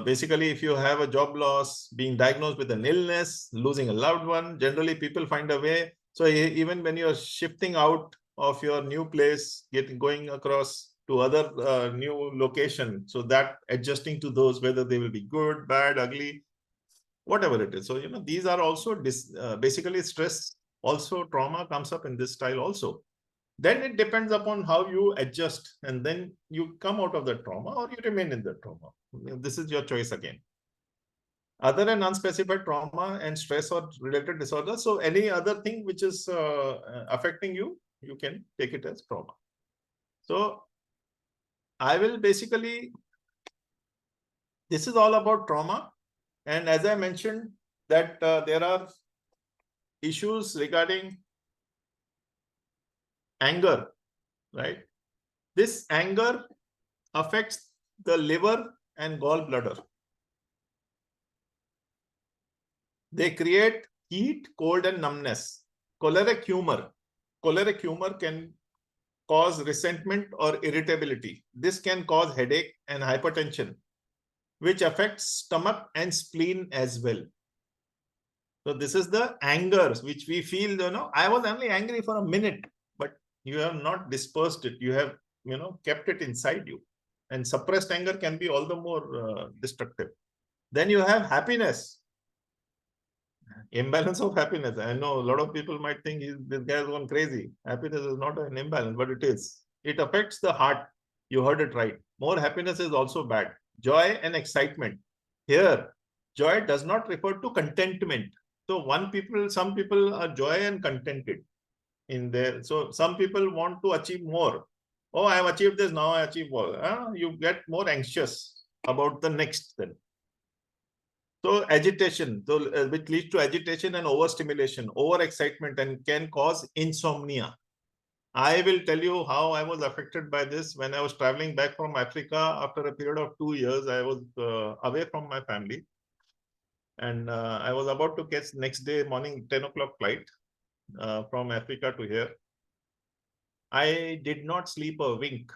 basically, if you have a job loss, being diagnosed with an illness, losing a loved one, generally people find a way. So even when you're shifting out of your new place, going across to other new location, so that adjusting to those, whether they will be good, bad, ugly, whatever it is. So, these are also basically stress. Also, trauma comes up in this style also. Then it depends upon how you adjust, and then you come out of the trauma or you remain in the trauma. This is your choice again. Other than unspecified trauma and stress or related disorders, so any other thing which is affecting you, you can take it as trauma. So I will basically, this is all about trauma. And as I mentioned, that there are issues regarding anger, right? This anger affects the liver and gallbladder. They create heat, cold, and numbness. Choleric humor. Choleric humor can cause resentment or irritability. This can cause headache and hypertension, which affects stomach and spleen as well. So this is the anger which we feel, I was only angry for a minute, but you have not dispersed it. You have, kept it inside you. And suppressed anger can be all the more destructive. Then you have happiness. Imbalance of happiness. I know a lot of people might think this guy has gone crazy. Happiness is not an imbalance, but it is. It affects the heart. You heard it right. More happiness is also bad. Joy and excitement. Here, joy does not refer to contentment. So some people are joy and contented in there. So some people want to achieve more. Oh, I have achieved this, now I achieve more. You get more anxious about the next then. So agitation, which leads to agitation and overstimulation, overexcitement, and can cause insomnia. I will tell you how I was affected by this. When I was traveling back from Africa, after a period of 2 years, I was away from my family. And I was about to catch next day morning 10 o'clock flight from Africa to here. I did not sleep a wink.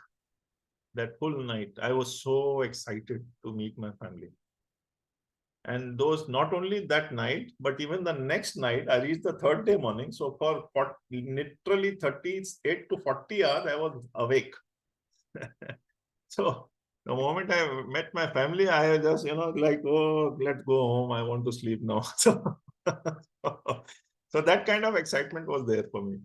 that full night, I was so excited to meet my family. And those, not only that night, but even the next night, I reached the third day morning. So for literally 38 to 40 hours, I was awake. So the moment I met my family, I just, like, oh, let's go home. I want to sleep now. So that kind of excitement was there for me.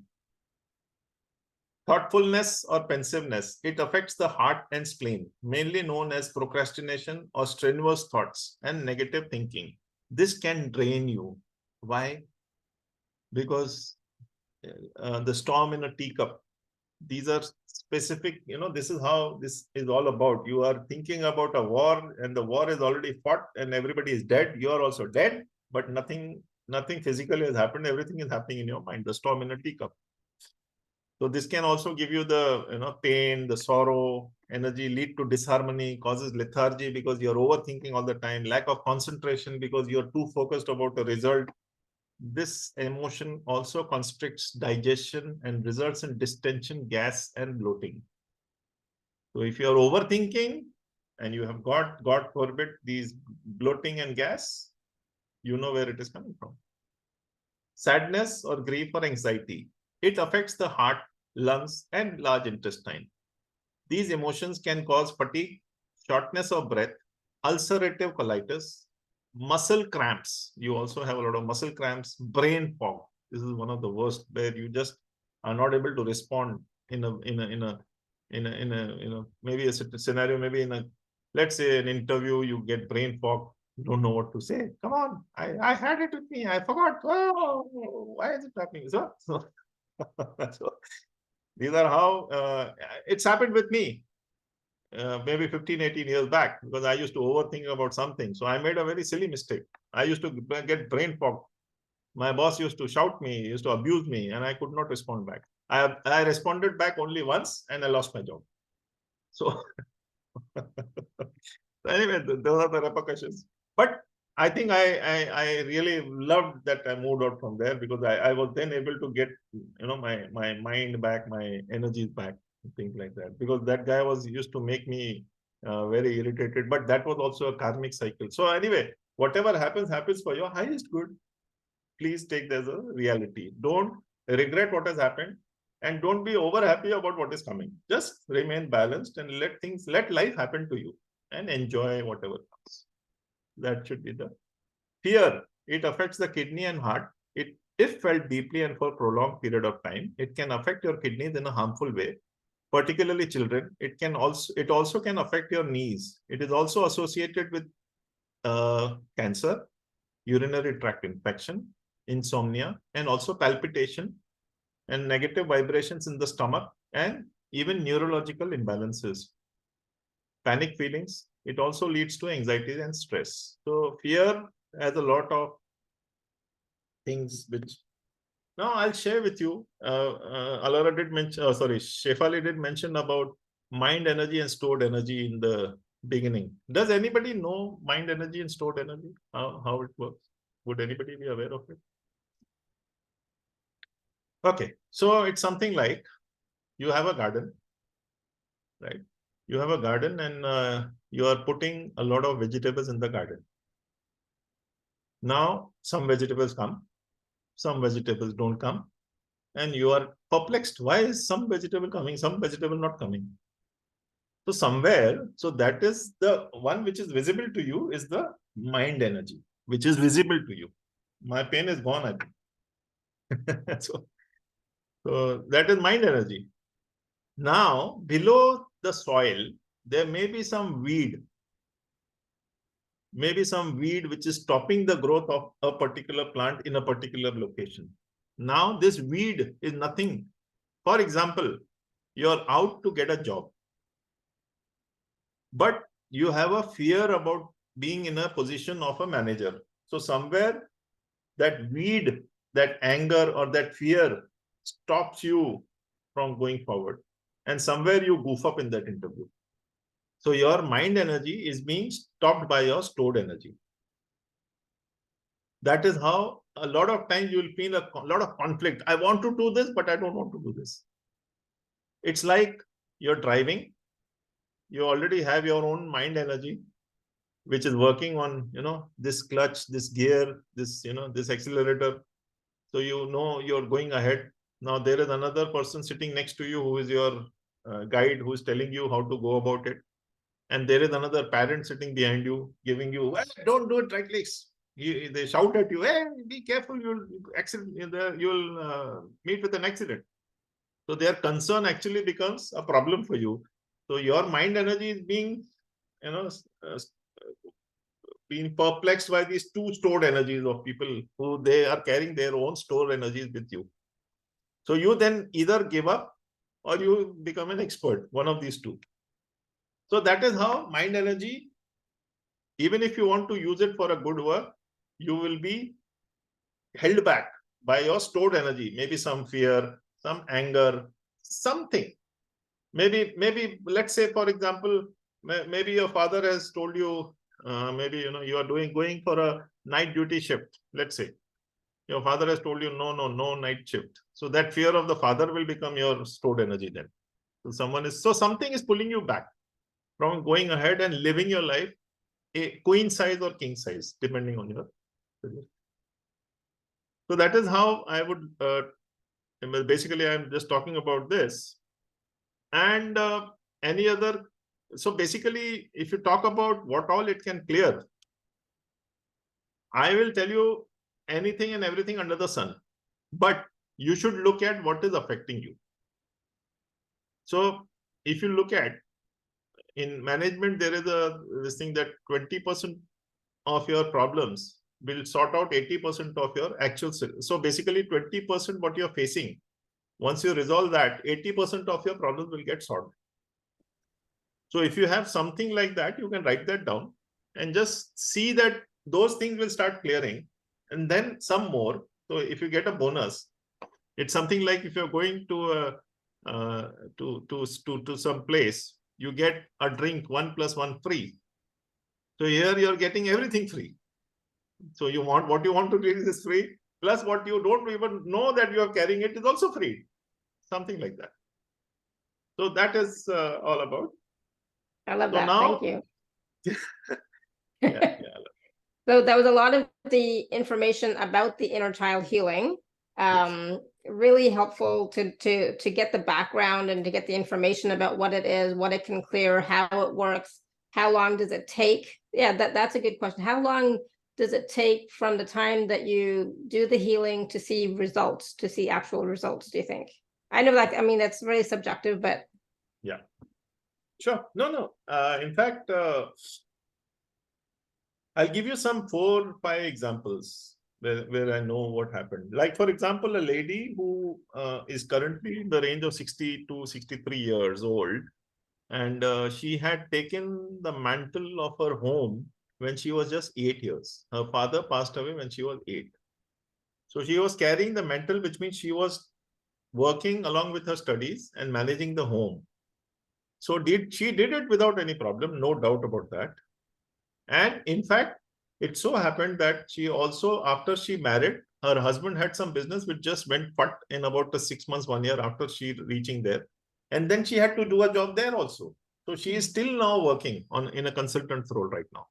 Thoughtfulness or pensiveness, it affects the heart and spleen, mainly known as procrastination or strenuous thoughts and negative thinking. This can drain you. Why? Because the storm in a teacup. These are specific, this is how this is all about. You are thinking about a war, and the war is already fought and everybody is dead. You are also dead, but nothing physically has happened. Everything is happening in your mind, the storm in a teacup. So this can also give you the pain, the sorrow, energy, lead to disharmony, causes lethargy because you're overthinking all the time, lack of concentration because you're too focused about the result. This emotion also constricts digestion and results in distension, gas, and bloating. So if you're overthinking and you have got, God forbid, these bloating and gas, you know where it is coming from. Sadness or grief or anxiety, it affects the heart, lungs, and large intestine. These emotions can cause fatigue, shortness of breath, ulcerative colitis, muscle cramps. You also have a lot of muscle cramps, brain fog. This is one of the worst, where you just are not able to respond in a maybe a scenario, maybe let's say an interview, you get brain fog. You don't know what to say. Come on, I had it with me. I forgot. Oh, why is it happening? So these are how it's happened with me. Maybe 15, 18 years back, because I used to overthink about something. So I made a very silly mistake. I used to get brain fog. My boss used to shout me, used to abuse me, and I could not respond back. I responded back only once, and I lost my job. So anyway, those are the repercussions. But I think I really loved that I moved out from there, because I was then able to get my mind back, my energies back, things like that. Because that guy was used to make me very irritated. But that was also a karmic cycle. So anyway, whatever happens for your highest good. Please take this as a reality. Don't regret what has happened, and don't be over happy about what is coming. Just remain balanced and let life happen to you and enjoy whatever comes. That should be the fear. It affects the kidney and heart. If felt deeply and for a prolonged period of time, it can affect your kidneys in a harmful way, particularly children. It also can affect your knees. It is also associated with cancer, urinary tract infection, insomnia, and also palpitation and negative vibrations in the stomach, and even neurological imbalances. Panic feelings. It also leads to anxiety and stress. So fear has a lot of things which now I'll share with you. Alara did mention, Shefali did mention about mind energy and stored energy in the beginning. Does anybody know mind energy and stored energy? How it works? Would anybody be aware of it? Okay, so it's something like you have a garden, right? You have a garden, and you are putting a lot of vegetables in the garden. Now, some vegetables come, some vegetables don't come, and you are perplexed. Why is some vegetable coming, some vegetable not coming? So somewhere, so that is the one which is visible to you is the mind energy, which is visible to you. My pain is gone, I think. So that is mind energy. Now, below the soil, there may be some weed. Maybe some weed which is stopping the growth of a particular plant in a particular location. Now, this weed is nothing. For example, you're out to get a job, but you have a fear about being in a position of a manager. So somewhere that weed, that anger or that fear stops you from going forward. And somewhere you goof up in that interview. So your mind energy is being stopped by your stored energy. That is how a lot of times you will feel a lot of conflict. I want to do this, but I don't want to do this. It's like you're driving you already have your own mind energy, which is working on, this clutch, this gear, this, this accelerator. So you're going ahead. Now there is another person sitting next to you who is your guide, who is telling you how to go about it. And there is another parent sitting behind you, giving you, well, don't do it right clicks. They shout at you, hey, be careful, you'll meet with an accident. So their concern actually becomes a problem for you. So your mind energy is being, being perplexed by these two stored energies of people who they are carrying their own stored energies with you. So you then either give up or you become an expert, one of these two. So that is how mind energy, even if you want to use it for a good work, you will be held back by your stored energy, maybe some fear, some anger, something. Maybe let's say, for example, maybe your father has told you, maybe you are going for a night duty shift. Let's say your father has told you no night shift. So that fear of the father will become your stored energy then. So something is pulling you back from going ahead and living your life a queen size or king size, depending on your. So that is how I would. Basically, I'm just talking about this. And any other. So basically, if you talk about what all it can clear, I will tell you anything and everything under the sun. But you should look at what is affecting you. So if you look at in management, there is this thing that 20% of your problems will sort out 80% of your actual. So basically 20% what you're facing, once you resolve that, 80% of your problems will get solved. So if you have something like that, you can write that down and just see that those things will start clearing, and then some more. So if you get a bonus, it's something like if you're going to to some place, you get a drink 1 + 1 free. So here you're getting everything free. So you want what you want to drink is free, plus what you don't even know that you are carrying it is also free. Something like that. So that is all about. I love So that. now, Thank you. yeah. So that was a lot of the information about the inner child healing. Yes. Really helpful to get the background and to get the information about what it is, what it can clear, how it works, how long does it take? Yeah, that's a good question. How long does it take from the time that you do the healing to see results, to see actual results, do you think? I know that, I mean, that's really subjective, but. Yeah. Sure. No. In fact, I'll give you some 4 or 5 examples where I know what happened. Like, for example, a lady who is currently in the range of 60 to 63 years old, and she had taken the mantle of her home when she was just 8 years. Her father passed away when she was 8. So she was carrying the mantle, which means she was working along with her studies and managing the home. So she did it without any problem, no doubt about that. And in fact, it so happened that she also, after she married, her husband had some business which just went put in about 6 months, 1 year after she reaching there. And then she had to do a job there also. So she is still now working in a consultant's role right now.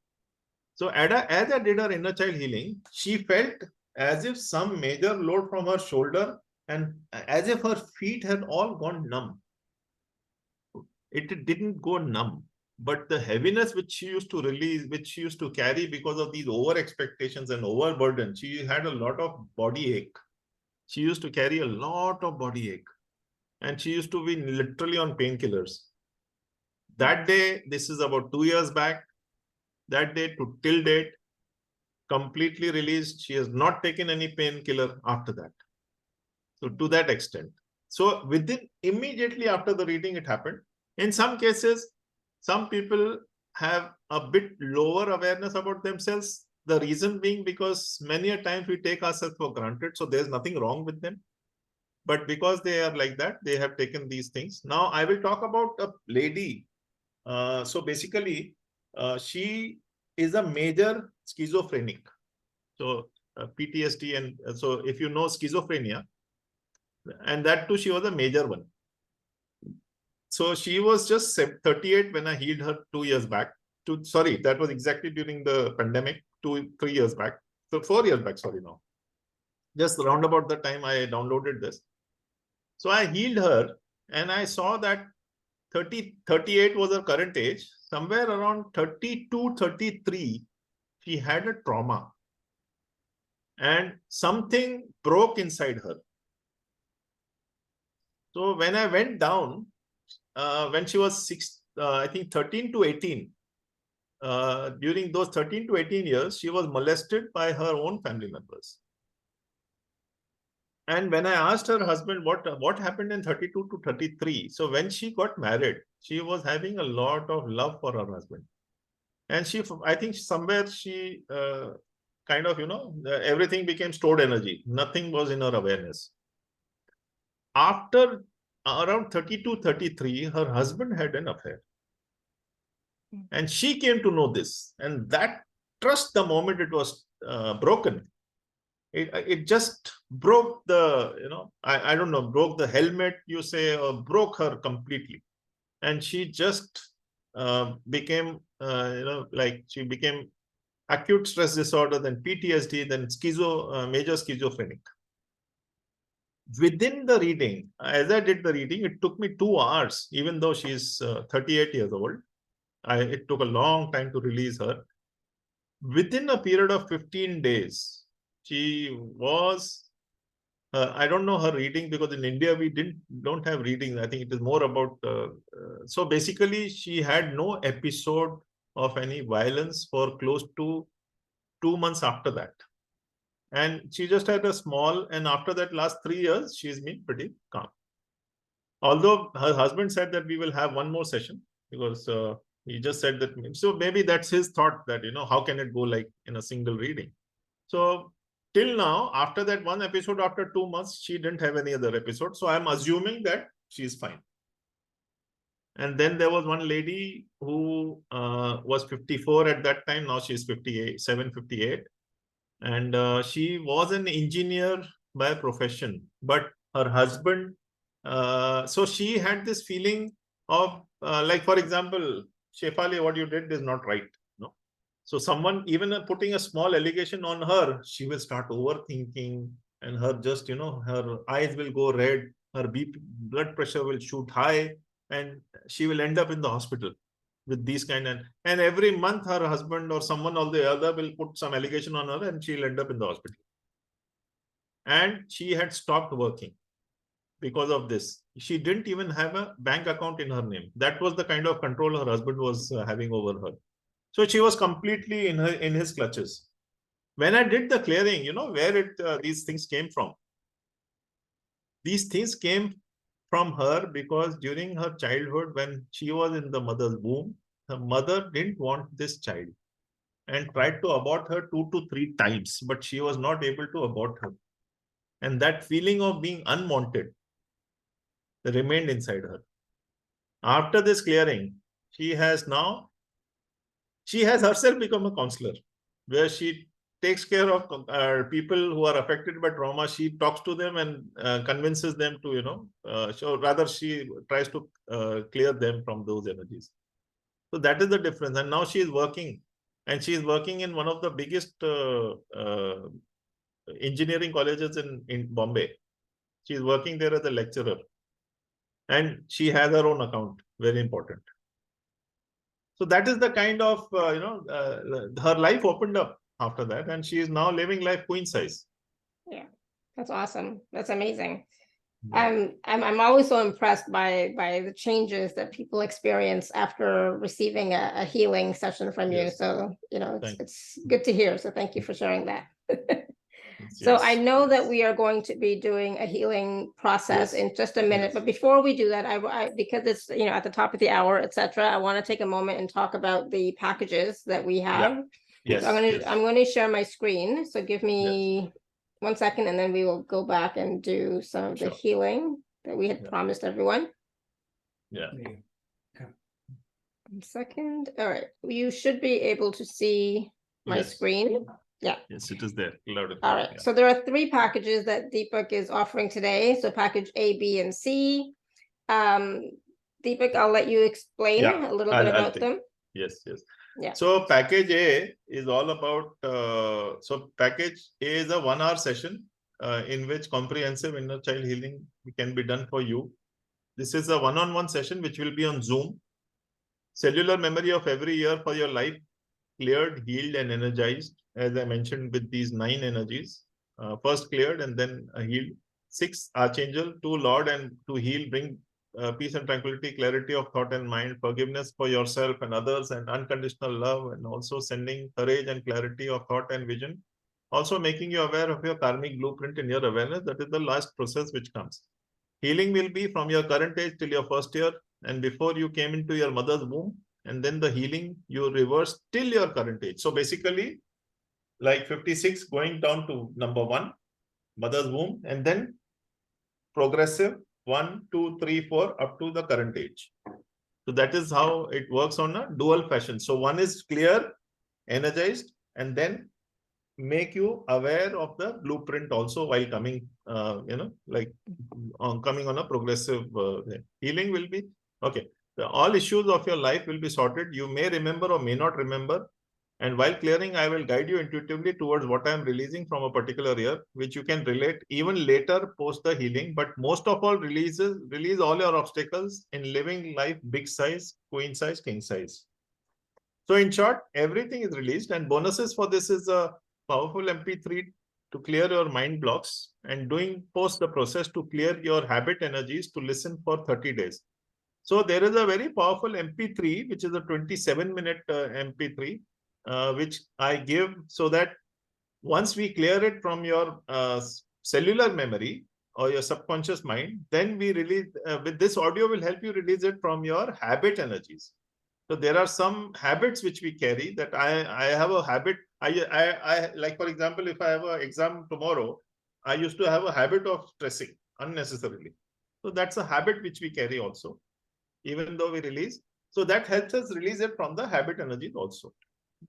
So as I did her inner child healing, she felt as if some major load from her shoulder and as if her feet had all gone numb. It didn't go numb, but the heaviness which she used to release, which she used to carry because of these over expectations and overburden, she had a lot of body ache. She used to carry a lot of body ache, and she used to be literally on painkillers. That day, this is about 2 years back, that day to till date, completely released. She has not taken any painkiller after that. So to that extent. So immediately after the reading, it happened. In some cases, some people have a bit lower awareness about themselves. The reason being because many a times we take ourselves for granted. So there's nothing wrong with them. But because they are like that, they have taken these things. Now I will talk about a lady. So basically, she is a major schizophrenic. So PTSD. And so if you know schizophrenia, and that too, she was a major one. So she was just 38 when I healed her 2 years back. Sorry, that was exactly during the pandemic, 3 years back. So 4 years back, sorry now. Just round about the time I downloaded this. So I healed her and I saw that 38 was her current age. Somewhere around 32, 33, she had a trauma. And something broke inside her. So when I went down, when she was I think 13 to 18, during those 13 to 18 years, she was molested by her own family members. And when I asked her husband what happened in 32 to 33, so when she got married, she was having a lot of love for her husband. And I think somewhere she kind of, everything became stored energy. Nothing was in her awareness. After around 32, 33, her husband had an affair. And she came to know this. And that trust, the moment it was broken, it just broke the, I don't know, broke the helmet, you say, or broke her completely. And she just became, she became acute stress disorder, then PTSD, then major schizophrenic. Within the reading, as I did the reading, it took me 2 hours, even though she's 38 years old. It took a long time to release her. Within a period of 15 days, she was, I don't know her reading, because in India, we don't have reading. I think it is more about, so basically she had no episode of any violence for close to 2 months after that. And she just had a small, and after that last 3 years, she's been pretty calm. Although her husband said that we will have one more session, because he just said that, so maybe that's his thought that, how can it go like in a single reading? So till now, after that one episode, after 2 months, she didn't have any other episode. So I'm assuming that she's fine. And then there was one lady who was 54 at that time. Now she's 58, 58. And she was an engineer by profession, but her husband, so she had this feeling of, like, for example, Shefali, what you did is not right. No. So someone, even putting a small allegation on her, she will start overthinking, and her just, her eyes will go red, her blood pressure will shoot high, and she will end up in the hospital with these kind of, and every month her husband or someone or the other will put some allegation on her and she'll end up in the hospital. And she had stopped working because of this. She didn't even have a bank account in her name. That was the kind of control her husband was having over her. So she was completely in his clutches. When I did the clearing, where these things came from. These things came from her because during her childhood, when she was in the mother's womb, her mother didn't want this child and tried to abort her 2 to 3 times, but she was not able to abort her. And that feeling of being unwanted remained inside her. After this clearing, she has herself become a counselor, where she takes care of people who are affected by trauma. She talks to them and convinces them to, so rather she tries to clear them from those energies. So that is the difference. And now she is working, and she is working in one of the biggest engineering colleges in Bombay. She is working there as a lecturer, and she has her own account. Very important. So that is the kind of, her life opened up after that, and she is now living life queen size. Yeah, that's awesome. That's amazing. I'm always so impressed by the changes that people experience after receiving a healing session from you. So, it's good to hear. So thank you for sharing that. So I know that we are going to be doing a healing process in just a minute, but before we do that, I because it's, at the top of the hour, etc., I want to take a moment and talk about the packages that we have. Yes. So I'm going to share my screen. So give me 1 second, and then we will go back and do some of the healing that we had promised everyone. Yeah. 1 second. All right. You should be able to see my screen. Yeah. Yes, it is there. All right. So there are 3 packages that Deepakk is offering today. So package A, B, and C. Deepak, I'll let you explain a little bit about them. Yes, yes. Yeah. So package A is all about, so package A is a 1 hour session in which comprehensive inner child healing can be done for you. This is a one-on-one session which will be on Zoom. Cellular memory of every year for your life cleared, healed, and energized, as I mentioned, with these 9 energies. First cleared and then healed. 6 Archangel, 2 Lord, and to heal, bring peace and tranquility, clarity of thought and mind, forgiveness for yourself and others, and unconditional love, and also sending courage and clarity of thought and vision. Also making you aware of your karmic blueprint in your awareness. That is the last process which comes. Healing will be from your current age till your first year and before you came into your mother's womb. And then the healing you reverse till your current age. So basically, like 56 going down to number 1, mother's womb, and then progressive 1, 2, 3, 4 up to the current age. So that is how it works on a dual fashion. So one is clear, energized, and then make you aware of the blueprint also while coming, like coming on a progressive healing will be okay. All issues of your life will be sorted. You may remember or may not remember. And while clearing, I will guide you intuitively towards what I am releasing from a particular year, which you can relate even later post the healing. But most of all, release all your obstacles in living life big size, queen size, king size. So in short, everything is released, and bonuses for this is a powerful MP3 to clear your mind blocks, and doing post the process to clear your habit energies to listen for 30 days. So there is a very powerful MP3, which is a 27-minute MP3, which I give so that once we clear it from your cellular memory or your subconscious mind, then we release, with this audio will help you release it from your habit energies. So there are some habits which we carry that I have a habit. I like, for example, if I have an exam tomorrow, I used to have a habit of stressing unnecessarily. So that's a habit which we carry also, even though we release. So that helps us release it from the habit energies also.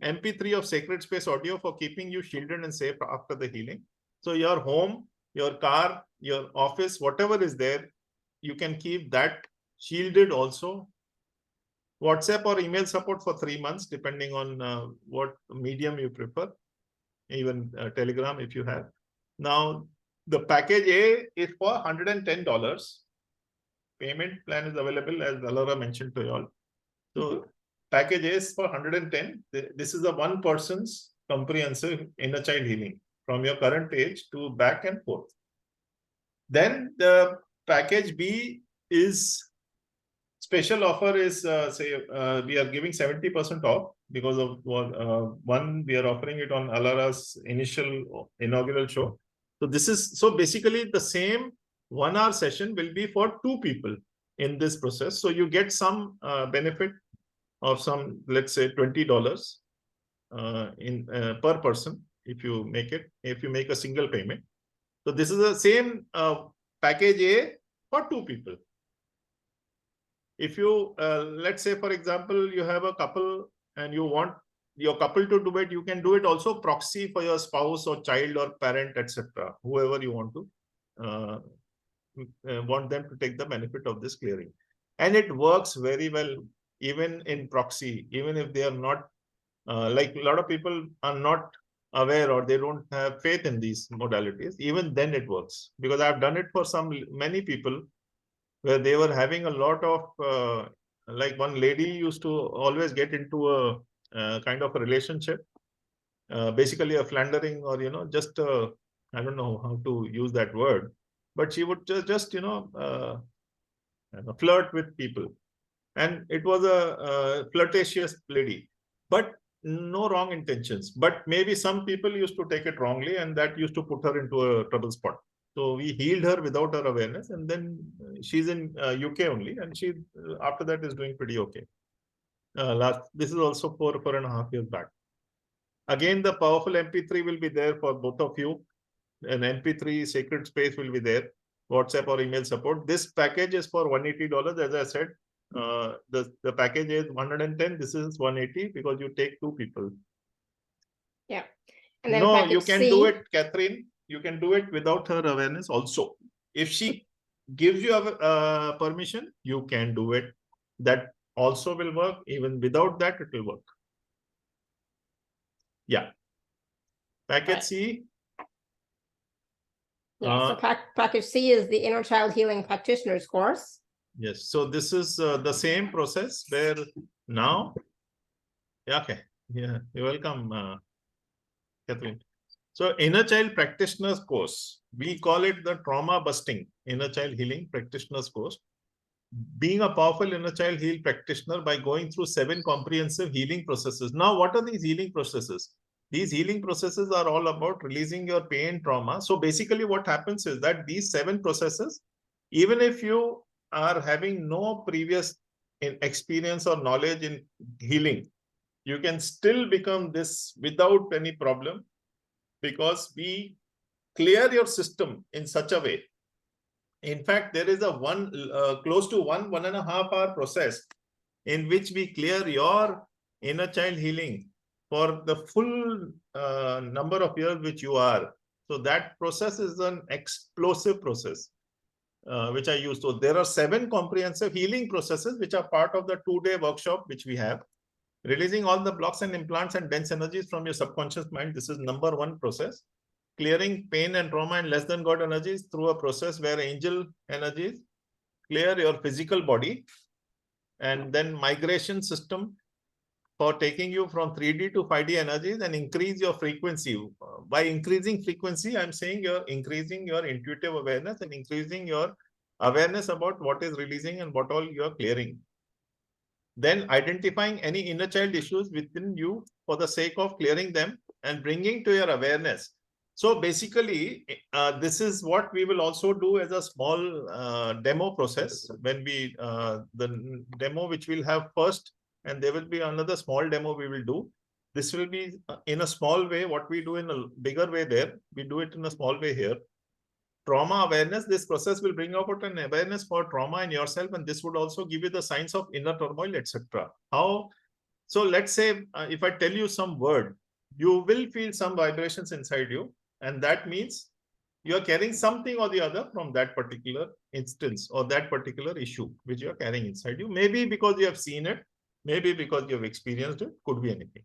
MP3 of sacred space audio for keeping you shielded and safe after the healing. So your home, your car, your office, whatever is there, you can keep that shielded also. WhatsApp or email support for 3 months, depending on what medium you prefer, even Telegram if you have. Now, the package A is for $110. Payment plan is available, as Alara mentioned to you all. So package A is for 110. This is a one person's comprehensive inner child healing from your current age to back and forth. Then the package B is special offer is we are giving 70% off because of one, we are offering it on Alara's inaugural show. So this is, so basically the same 1 hour session will be for 2 people in this process. So you get some benefit of some, let's say $20 per person if you make a single payment. So this is the same package A for 2 people. If you, let's say, for example, you have a couple and you want your couple to do it, you can do it also proxy for your spouse or child or parent, etc. Whoever you want to want them to take the benefit of this clearing. And it works very well, even in proxy, even if they are not, like a lot of people are not aware or they don't have faith in these modalities, even then it works. Because I've done it for many people, where they were having a lot of, like one lady used to always get into a kind of a relationship, basically a flandering or, just, I don't know how to use that word, but she would just flirt with people. And it was a flirtatious lady, but no wrong intentions. But maybe some people used to take it wrongly, and that used to put her into a trouble spot. So we healed her without her awareness, and then she's in UK only, and she after that is doing pretty okay. This is also 4.5 years back. Again, the powerful MP3 will be there for both of you. An MP3 sacred space will be there. WhatsApp or email support. This package is for $180, as I said. The package is 110. This is 180 because you take 2 people. Yeah. And then no, you can do it, Catherine. You can do it without her awareness also. If she gives you permission, you can do it. that also will work. Even without that, it will work. Yeah. Package Right. C. Yeah, so package C is the Inner Child Healing Practitioners course. Yes, so this is the same process where now, yeah, okay, yeah, you're welcome, Kathleen. So Inner Child Practitioners course, we call it the Trauma Busting Inner Child Healing Practitioners course. Being a powerful inner child heal practitioner by going through 7 comprehensive healing processes. Now, what are these healing processes? These healing processes are all about releasing your pain, trauma. So basically what happens is that these 7 processes, even if you are having no previous experience or knowledge in healing, you can still become this without any problem, because we clear your system in such a way. In fact, there is a close to 1.5 hour process in which we clear your inner child healing for the full number of years which you are. So that process is an explosive process, which I use. So there are 7 comprehensive healing processes which are part of the 2-day workshop which we have. Releasing all the blocks and implants and dense energies from your subconscious mind. This is number 1 process. Clearing pain and trauma and less than God energies through a process where angel energies clear your physical body, and then migration system for taking you from 3D to 5D energies and increase your frequency. By increasing frequency, I'm saying you're increasing your intuitive awareness and increasing your awareness about what is releasing and what all you're clearing. Then identifying any inner child issues within you for the sake of clearing them and bringing to your awareness. So basically, this is what we will also do as a small demo process when we, the demo which we'll have first, and there will be another small demo we will do. This will be in a small way. What we do in a bigger way there, we do it in a small way here. Trauma awareness, this process will bring about an awareness for trauma in yourself, and this would also give you the signs of inner turmoil, etc. How? So let's say if I tell you some word, you will feel some vibrations inside you, and that means you are carrying something or the other from that particular instance or that particular issue which you are carrying inside you. Maybe because you have seen it, maybe because you have experienced it, could be anything.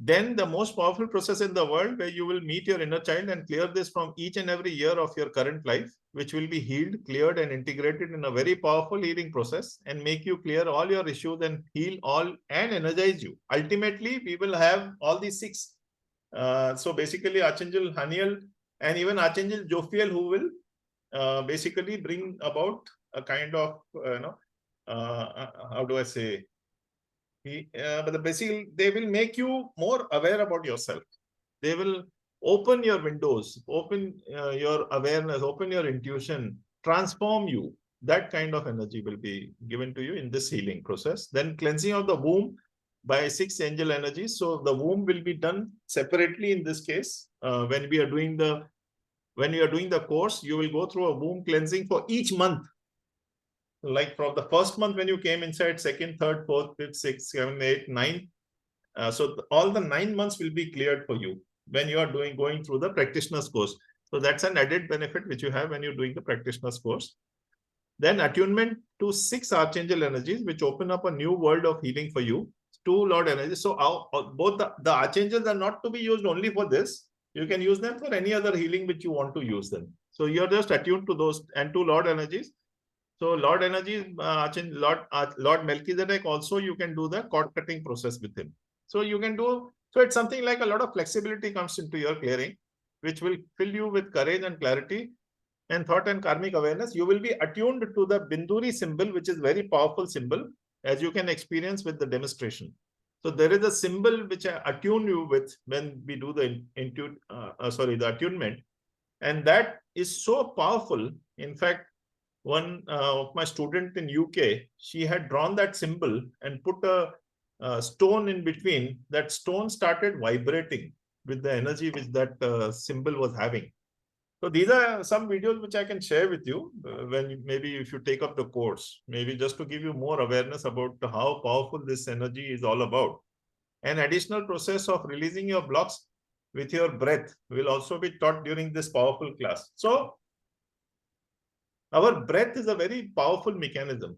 Then the most powerful process in the world, where you will meet your inner child and clear this from each and every year of your current life, which will be healed, cleared, and integrated in a very powerful healing process and make you clear all your issues and heal all and energize you. Ultimately, we will have all these 6. So basically, Archangel Haniel and even Archangel Jophiel, who will basically bring about a kind of, how do I say? But basically, they will make you more aware about yourself. They will open your windows, open your awareness, open your intuition, transform you. That kind of energy will be given to you in this healing process. Then cleansing of the womb by 6 angel energies. So the womb will be done separately in this case. When we are doing the course, you will go through a womb cleansing for each month. Like from the first month when you came inside, 2nd, 3rd, 4th, 5th, 6th, 7th, 8th, 9th. So all the 9 months will be cleared for you when you are going through the practitioner's course. So that's an added benefit which you have when you're doing the practitioner's course. Then attunement to 6 archangel energies, which open up a new world of healing for you. 2 Lord energies. So both the archangels are not to be used only for this. You can use them for any other healing which you want to use them. So you're just attuned to those, and 2 Lord energies. So Lord energies, Lord Melchizedek, also you can do the cord cutting process with him. So you can do, so it's something like a lot of flexibility comes into your clearing, which will fill you with courage and clarity and thought and karmic awareness. You will be attuned to the Binduri symbol, which is very powerful symbol, as you can experience with the demonstration. So there is a symbol which I attune you with when we do the attunement. And that is so powerful. In fact, one of my student in UK, she had drawn that symbol and put a stone in between. That stone started vibrating with the energy which that symbol was having. So these are some videos which I can share with you when maybe if you take up the course, maybe just to give you more awareness about how powerful this energy is all about. An additional process of releasing your blocks with your breath will also be taught during this powerful class. So our breath is a very powerful mechanism.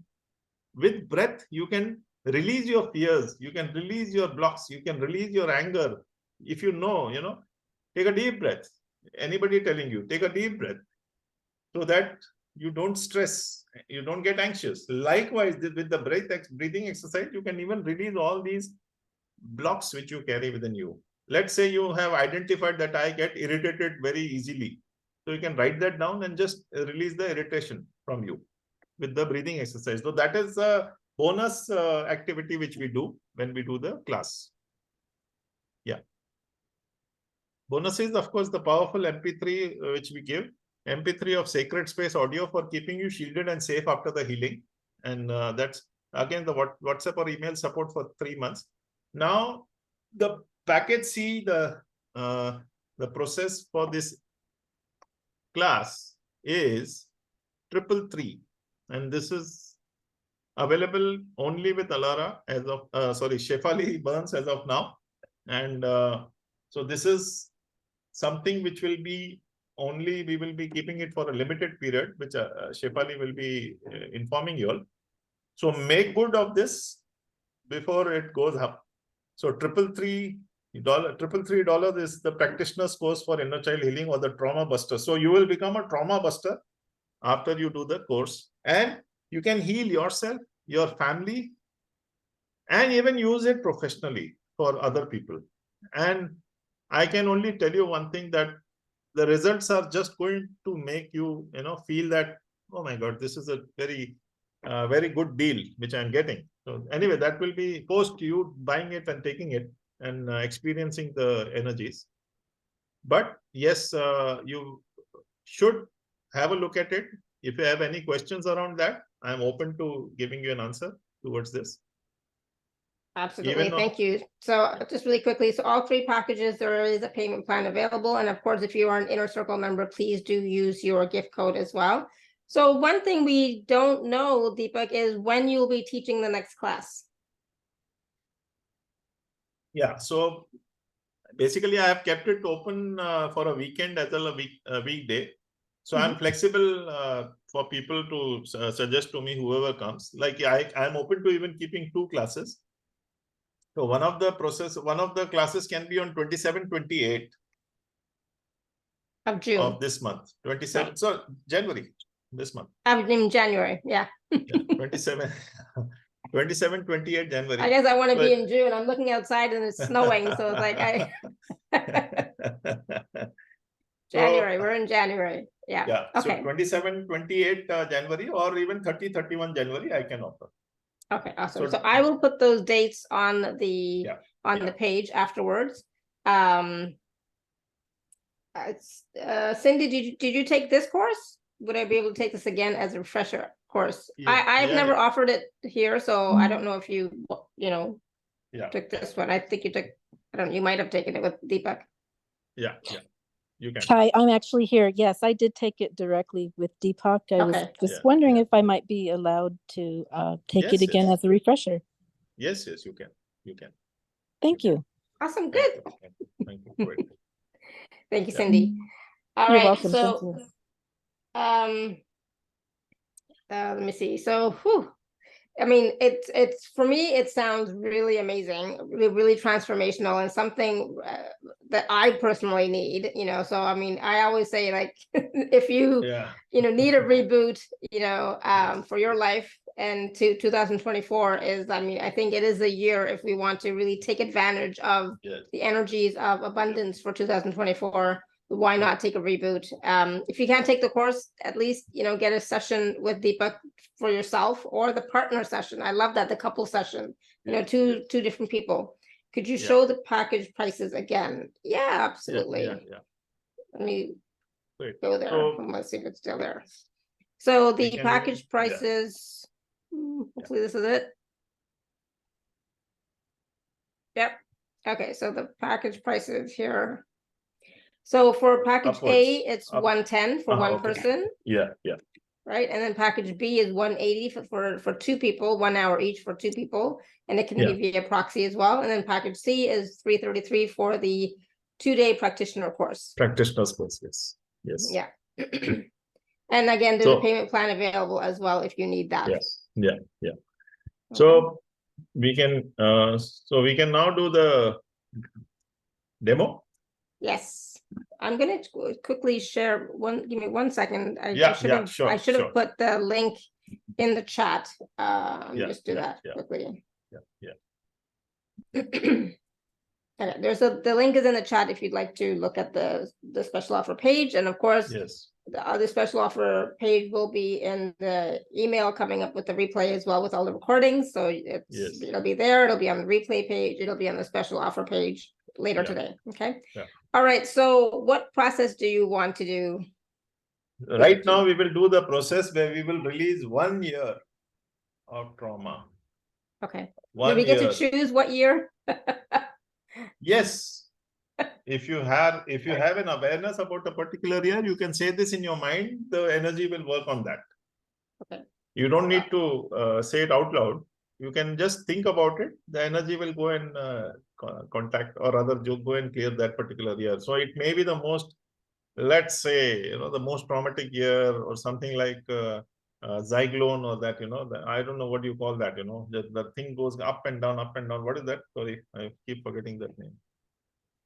with breath, you can release your fears, you can release your blocks, you can release your anger. If you know, take a deep breath. Anybody telling you, take a deep breath, so that you don't stress, you don't get anxious. Likewise, with the breathing exercise, you can even release all these blocks which you carry within you. Let's say you have identified that I get irritated very easily. So you can write that down and just release the irritation from you with the breathing exercise. So that is a bonus activity which we do when we do the class. Yeah. Bonus is, of course, the powerful MP3 which we give. MP3 of sacred space audio for keeping you shielded and safe after the healing. And that's, again, the WhatsApp or email support for 3 months. Now, the package C, the process for this class is 333. And this is available only with Alara as of, shefaliburns as of now. And so this is something which will be only, we will be keeping it for a limited period, which Shefali will be informing you all. So make good of this before it goes up. So $333 is the practitioner's course for inner child healing or the trauma buster. So you will become a trauma buster after you do the course, and you can heal yourself, your family, and even use it professionally for other people. And I can only tell you one thing, that the results are just going to make you, feel that, oh my God, this is a very, very good deal which I'm getting. So anyway, that will be post you buying it and taking it and experiencing the energies. But yes, you should have a look at it. If you have any questions around that, I'm open to giving you an answer towards this. Absolutely. Thank you. So just really quickly, so all 3 packages, there is a payment plan available. And of course, if you are an Inner Circle member, please do use your gift code as well. So one thing we don't know, Deepak, is when you'll be teaching the next class. Yeah. So basically, I have kept it open for a weekend as well a weekday. So I'm flexible for people to suggest to me whoever comes. Like I'm open to even keeping 2 classes. So one of the classes can be on 27, 28 of June of this month. 27. Right. So January, this month. In January, yeah. 27, 28 January. I guess I want to be in June. I'm looking outside and it's snowing, so it's like January. We're in January. Yeah. Yeah. Okay. So 27, 28 January, or even 30, 31 January, I can offer. Okay, awesome. So I will put those dates on the the page afterwards. Cindy, did you take this course? Would I be able to take this again as a refresher course? I've never offered it here, so I don't know if you took this one. I think you took, I don't know, you might have taken it with Deepak. Yeah. You can. Hi, I'm actually here. Yes, I did take it directly with Deepak. I was just wondering if I might be allowed to take it again as a refresher. Yes, you can. Thank you. Awesome, good. Thank you. Great. Thank you, Cindy. All You're right, welcome. so let me see. So, I mean, it's for me, it sounds really amazing, really transformational, and something that I personally need, so I mean, I always say, like, if you need a reboot, for your life, and 2024 is, I mean, I think it is a year if we want to really take advantage of the energies of abundance for 2024. Why not take a reboot? If you can't take the course, at least, get a session with Deepak for yourself, or the partner session. I love that, the couple session, two different people. Could you show the package prices again? Yeah, absolutely. Let me go there. Let's see if it's still there. So the package prices, hopefully this is it. Yep. Okay, so the package prices here. So for package A, it's 110 for one person. Yeah. Right, and then package B is 180 for 2 people, 1 hour each for 2 people, and it can give you a proxy as well. And then package C is 333 for the 2-day practitioner course. Practitioner's course, yes. Yeah. And again, there's a payment plan available as well if you need that. Yeah. So we can now do the demo. Yes, I'm gonna quickly share one. Give me 1 second. I should have put the link in the chat. Let me just do that quickly. Okay, the link is in the chat if you'd like to look at the special offer page, and of course, the other special offer page will be in the email coming up with the replay as well with all the recordings. So it'll be there. It'll be on the replay page. It'll be on the special offer page later today. Okay. All right. So what process do you want to do? Right now, we will do the process where we will release 1 year of trauma. Okay. Do we get to choose what year? Yes. If you have an awareness about a particular year, you can say this in your mind. The energy will work on that. Okay. You don't need to say it out loud. You can just think about it. The energy will go and contact, or rather, go and clear that particular year. So it may be the most, let's say, the most traumatic year, or something like zyklone, or that, I don't know what you call that. The thing goes up and down, up and down. What is that? Sorry, I keep forgetting that name.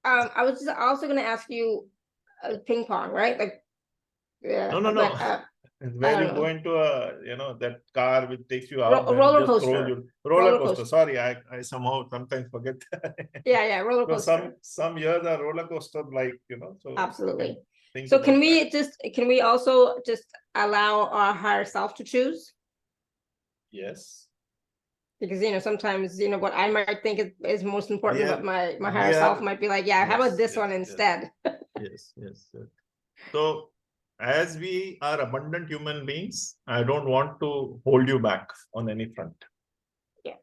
I was just also going to ask you ping pong, right? Like, no. Where you go into that car which takes you out. Roller coaster. Roller coaster. Sorry, I somehow sometimes forget that. Yeah, roller coaster. Some years are roller coaster like, So absolutely. So can we also just allow our higher self to choose? Yes. Because sometimes what I might think is most important, but my higher self might be like, how about this one instead? Yes. So as we are abundant human beings, I don't want to hold you back on any front. Yeah.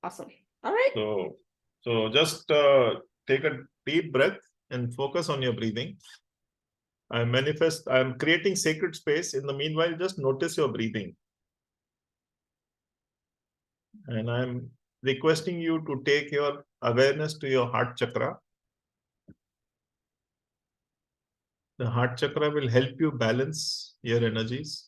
Awesome. All right. So just take a deep breath and focus on your breathing. I'm creating sacred space. In the meanwhile, just notice your breathing. And I'm requesting you to take your awareness to your heart chakra. The heart chakra will help you balance your energies.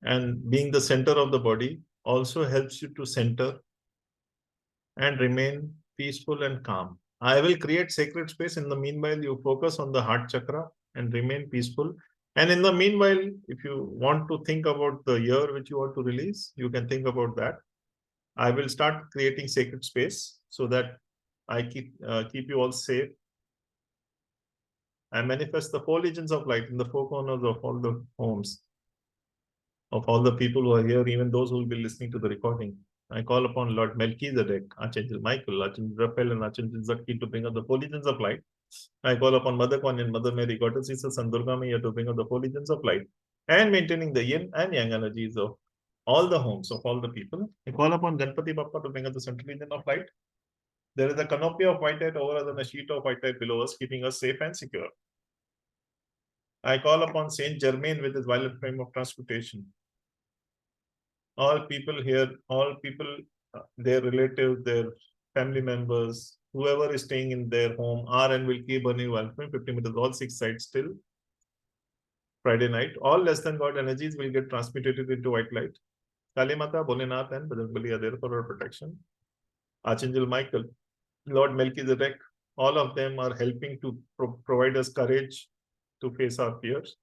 And being the center of the body also helps you to center and remain peaceful and calm. I will create sacred space. In the meanwhile, you focus on the heart chakra and remain peaceful. And in the meanwhile, if you want to think about the year which you want to release, you can think about that. I will start creating sacred space so that I keep you all safe. I manifest the 4 legions of light in the 4 corners of all the homes, of all the people who are here, even those who will be listening to the recording. I call upon Lord Melchizedek, Archangel Michael, Archangel Raphael, and Archangel Zakti to bring up the 4 legions of light. I call upon Mother Kwan and Mother Mary, Goddess Isis and Durga Maya to bring up the 4 legions of light and maintaining the yin and yang energies of all the homes of all the people. I call upon Ganpati Bappa to bring up the central legion of light. There is a canopy of white light over us and a sheet of white light below us, keeping us safe and secure. I call upon Saint Germain with his violet flame of transmutation. All people here, their relatives, their family members, whoever is staying in their home, are and will keep burning violet flame, 50 meters, all 6 sides till Friday night. All less than God energies will get transmuted into white light. Kali Mata, Bholenath, and Bajrangbali are there for our protection. Archangel Michael, Lord Melchizedek, all of them are helping to provide us courage to face our fears.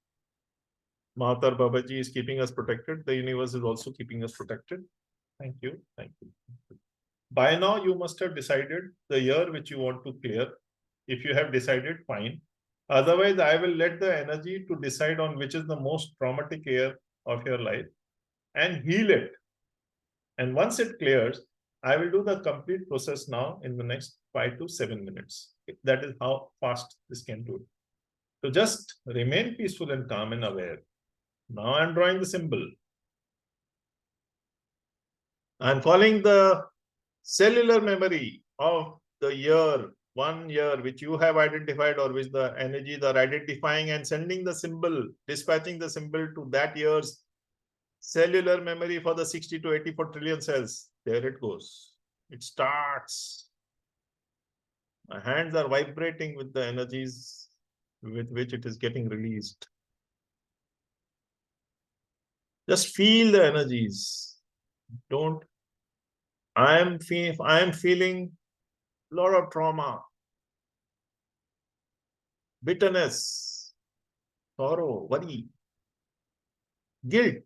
Mahatar Babaji is keeping us protected. The universe is also keeping us protected. Thank you. By now, you must have decided the year which you want to clear. If you have decided, fine. Otherwise, I will let the energy to decide on which is the most traumatic year of your life and heal it. And once it clears, I will do the complete process now in the next 5 to 7 minutes. That is how fast this can do it. So just remain peaceful and calm and aware. Now I'm drawing the symbol. I'm calling the cellular memory of the year, 1 year, which you have identified or which the energies are identifying, and sending the symbol, dispatching the symbol to that year's cellular memory for the 60 to 84 trillion cells. There it goes. It starts. My hands are vibrating with the energies with which it is getting released. Just feel the energies. Don't. I am feeling a lot of trauma, bitterness, sorrow, worry, guilt,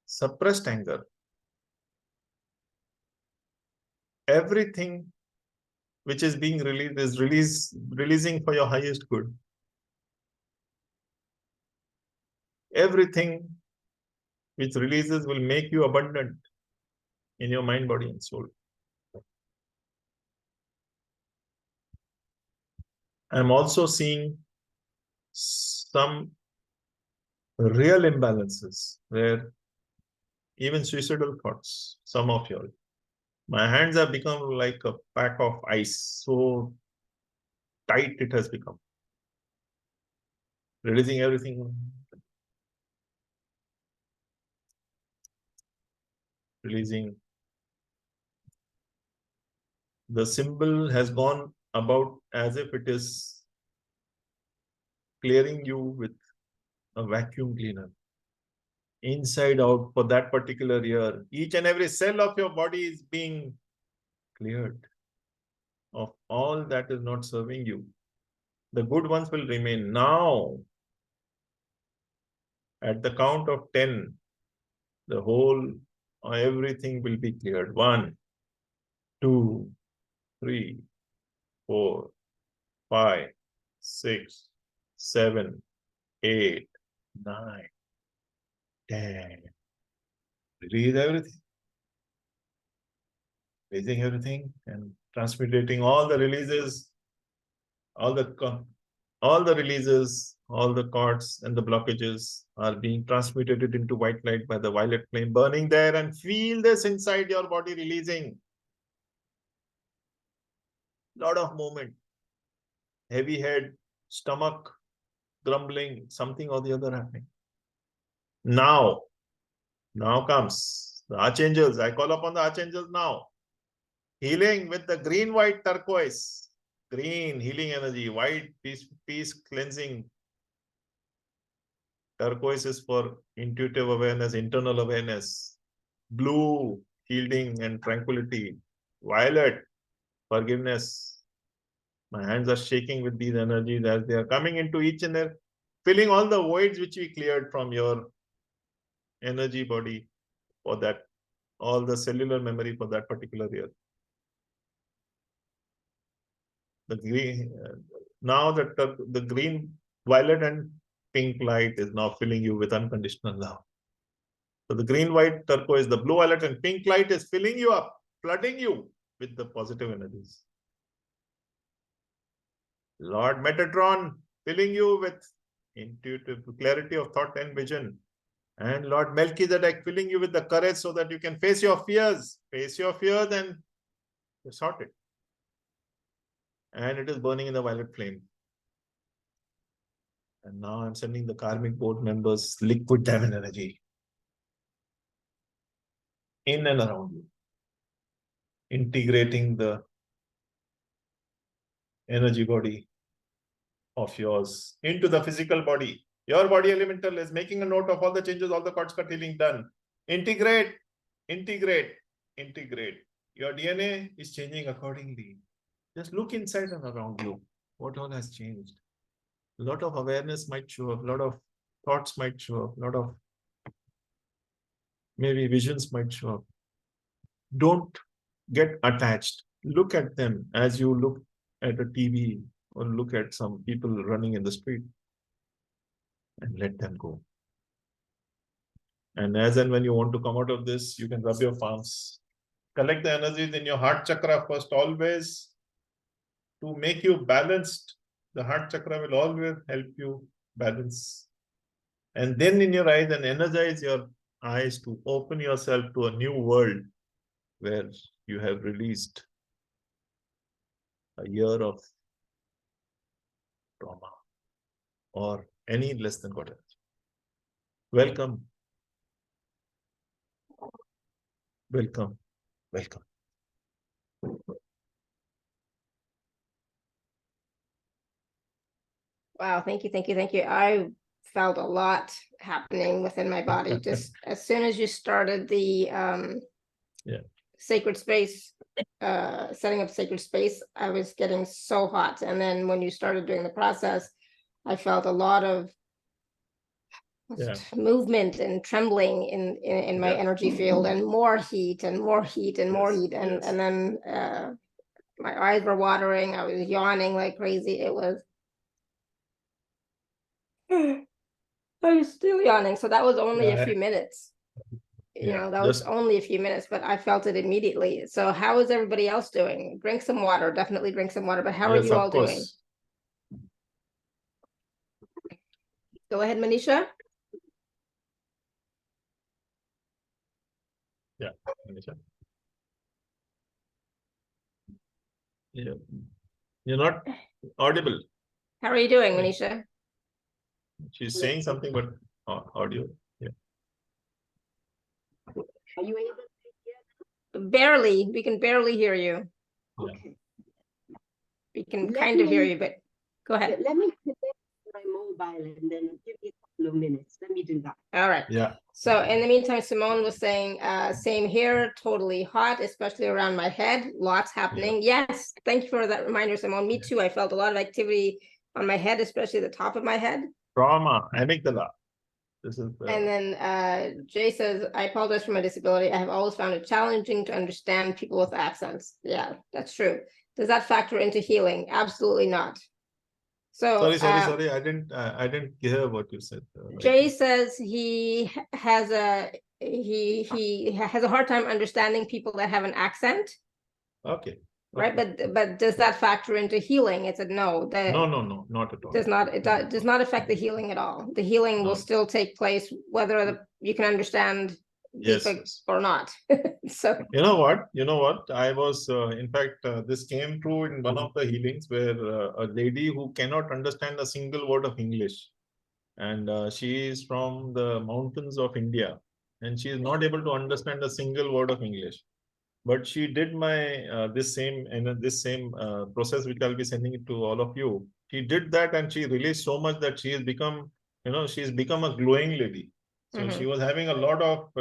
suppressed anger. Everything which is being released is releasing for your highest good. Everything which releases will make you abundant in your mind, body, and soul. I'm also seeing some real imbalances where even suicidal thoughts, some of you all. My hands have become like a pack of ice. So tight it has become. Releasing everything. Releasing. The symbol has gone about as if it is clearing you with a vacuum cleaner. Inside out for that particular year. Each and every cell of your body is being cleared of all that is not serving you. The good ones will remain. Now, at the count of 10, the whole, everything will be cleared. 1, 2, 3, 4, 5, 6, 7, 8, 9, 10. Release everything. Releasing everything and transmutating all the releases, all the releases, all the cords and the blockages are being transmuted into white light by the violet flame burning there, and feel this inside your body releasing. Lot of movement. Heavy head, stomach, grumbling, something or the other happening. Now comes the archangels. I call upon the archangels now. Healing with the green, white, turquoise. Green, healing energy. White, peace, cleansing. Turquoise is for intuitive awareness, internal awareness. Blue, healing and tranquility. Violet, forgiveness. My hands are shaking with these energies as they are coming into each and every, filling all the voids which we cleared from your energy body for that, all the cellular memory for that particular year. The green, now the green, violet, and pink light is now filling you with unconditional love. So the green, white, turquoise, the blue, violet, and pink light is filling you up, flooding you with the positive energies. Lord Metatron filling you with intuitive clarity of thought and vision. And Lord Melchizedek filling you with the courage so that you can face your fears. Face your fears and sort it. And it is burning in the violet flame. And now I'm sending the karmic board members liquid diamond energy in and around you, integrating the energy body of yours into the physical body. Your body elemental is making a note of all the changes, all the cords cut healing done. Integrate, integrate, integrate. Your DNA is changing accordingly. Just look inside and around you. What all has changed? A lot of awareness might show up, a lot of thoughts might show up, a lot of maybe visions might show up. Don't get attached. Look at them as you look at a TV or look at some people running in the street, and let them go. And as and when you want to come out of this, you can rub your palms. Collect the energies in your heart chakra first, always, to make you balanced. The heart chakra will always help you balance. And then in your eyes, and energize your eyes to open yourself to a new world where you have released a year of trauma or any less than God. Welcome. Welcome. Welcome. Wow, thank you, thank you, thank you. I felt a lot happening within my body. Just as soon as you started the sacred space, setting up sacred space, I was getting so hot. And then when you started doing the process, I felt a lot of movement and trembling in my energy field, and more heat and more heat and more heat. And then my eyes were watering. I was yawning like crazy. It was, I was still yawning. So that was only a few minutes. You know, that was only a few minutes, but I felt it immediately. So how is everybody else doing? Drink some water, definitely drink some water, but how are you all doing? Go ahead, Manisha. Yeah, Manisha. Yeah. You're not audible. How are you doing, Manisha? She's saying something, but audio. Yeah. Are you able to hear? Barely. We can barely hear you. Okay. We can kind of hear you, but go ahead. Let me connect my mobile and then give me a couple of minutes. Let me do that. All right. Yeah. So in the meantime, Simone was saying, same here, totally hot, especially around my head. Lots happening. Yes. Thank you for that reminder, Simone. Me too. I felt a lot of activity on my head, especially the top of my head. Trauma, amygdala. This is and then Jay says, I apologize for my disability. I have always found it challenging to understand people with accents. Yeah, that's true. Does that factor into healing? Absolutely not. So sorry. I didn't hear what you said. Jay says he has a hard time understanding people that have an accent. Okay. Right, but does that factor into healing? It's a no. No, not at all. It does not affect the healing at all. The healing will still take place whether you can understand Deepakk or not. So you know what? I was in fact this came true in one of the healings where a lady who cannot understand a single word of English, and she is from the mountains of India, and she is not able to understand a single word of English. But she did my this same process, which I'll be sending it to all of you. She did that, and she released so much that she has become, she's become a glowing lady. So she was having a lot of,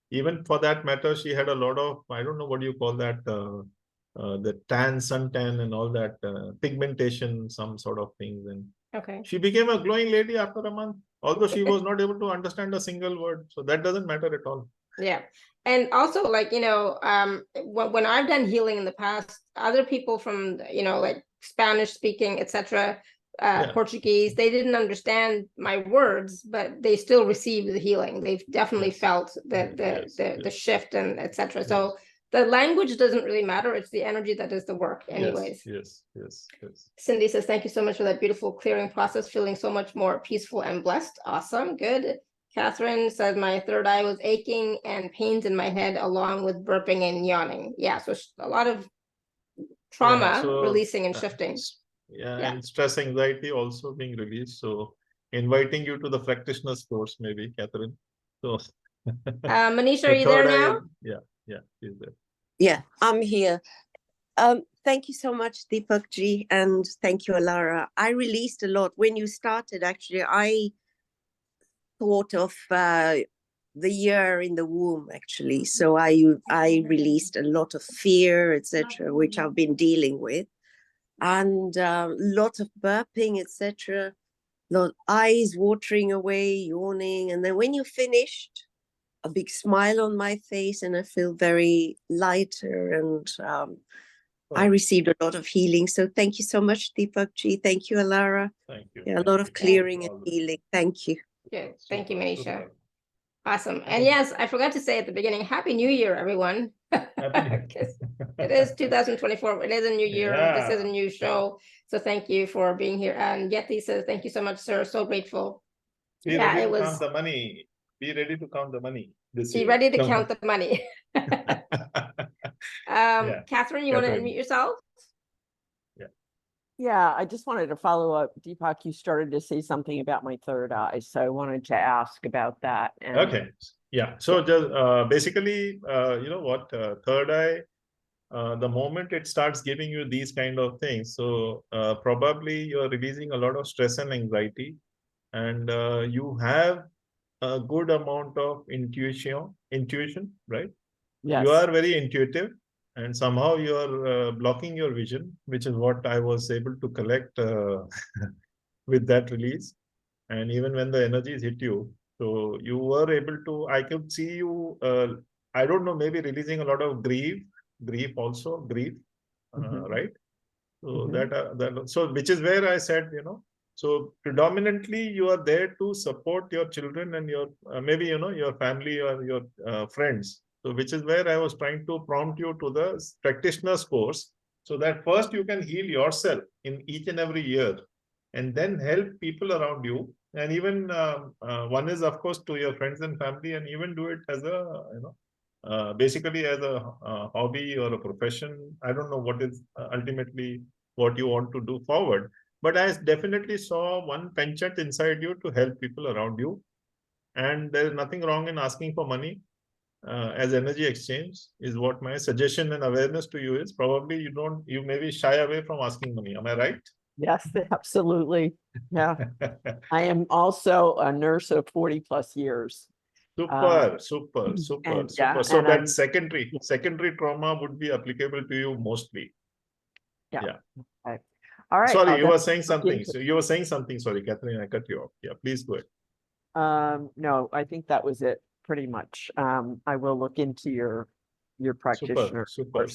even for that matter, she had a lot of, I don't know what you call that, the suntan and all that pigmentation, some sort of things. And she became a glowing lady after a month, although she was not able to understand a single word. So that doesn't matter at all. Yeah. And also, like, when I've done healing in the past, other people from, like Spanish speaking, etc., Portuguese, they didn't understand my words, but they still received the healing. They've definitely felt the shift and etc. So the language doesn't really matter. It's the energy that does the work anyways. Yes. Cindy says, thank you so much for that beautiful clearing process. Feeling so much more peaceful and blessed. Awesome. Good. Catherine says, my third eye was aching and pains in my head along with burping and yawning. Yeah, so a lot of trauma releasing and shifting. And stress, anxiety also being released. So inviting you to the practitioner's course, maybe, Catherine. So Manisha, are you there now? Yeah, she's there. Yeah, I'm here. Thank you so much, Deepakk ji, and thank you, Alara. I released a lot. When you started, actually, I thought of the year in the womb, actually. So I released a lot of fear, etc., which I've been dealing with, and a lot of burping, etc., lot eyes watering away, yawning, and then when you finished, a big smile on my face, and I feel very lighter, and I received a lot of healing. So thank you so much, Deepakk ji. Thank you, Alara. Thank you. Yeah, a lot of clearing and healing. Thank you. Good. Thank you, Manisha. Awesome. And yes, I forgot to say at the beginning, Happy New Year, everyone. It is 2024. It is a new year. This is a new show. So thank you for being here. And Yeti says, thank you so much, sir. So grateful. Be ready to count the money. Be ready to count the money. Be ready to count the money. Catherine, you want to unmute yourself? Yeah, I just wanted to follow up. Deepakk, you started to say something about my third eye, so I wanted to ask about that. And okay. Yeah. So just basically, third eye, the moment it starts giving you these kind of things, so probably you're releasing a lot of stress and anxiety. and you have a good amount of intuition, right? Yes. You are very intuitive, and somehow you are blocking your vision, which is what I was able to collect with that release. And even when the energies hit you, so you were able to, I could see you, I don't know, maybe releasing a lot of grief also, right? So so which is where I said, so predominantly you are there to support your children and your maybe your family or your friends. So which is where I was trying to prompt you to the practitioner's course, so that first you can heal yourself in each and every year, and then help people around you. And even one is, of course, to your friends and family, and even do it as a basically as a hobby or a profession. I don't know what is ultimately what you want to do forward, but I definitely saw one penchant inside you to help people around you. And there is nothing wrong in asking for money as energy exchange, is what my suggestion and awareness to you is. Probably you maybe shy away from asking money. Am I right? Yes, absolutely. Yeah. I am also a nurse of 40 plus years. Super. So and that secondary trauma would be applicable to you mostly. Yeah. Okay. All right. Sorry, you were saying something. So you were saying something. Sorry, Catherine, I cut you off. Yeah, please go ahead. No, I think that was it pretty much. I will look into your practitioner. Super.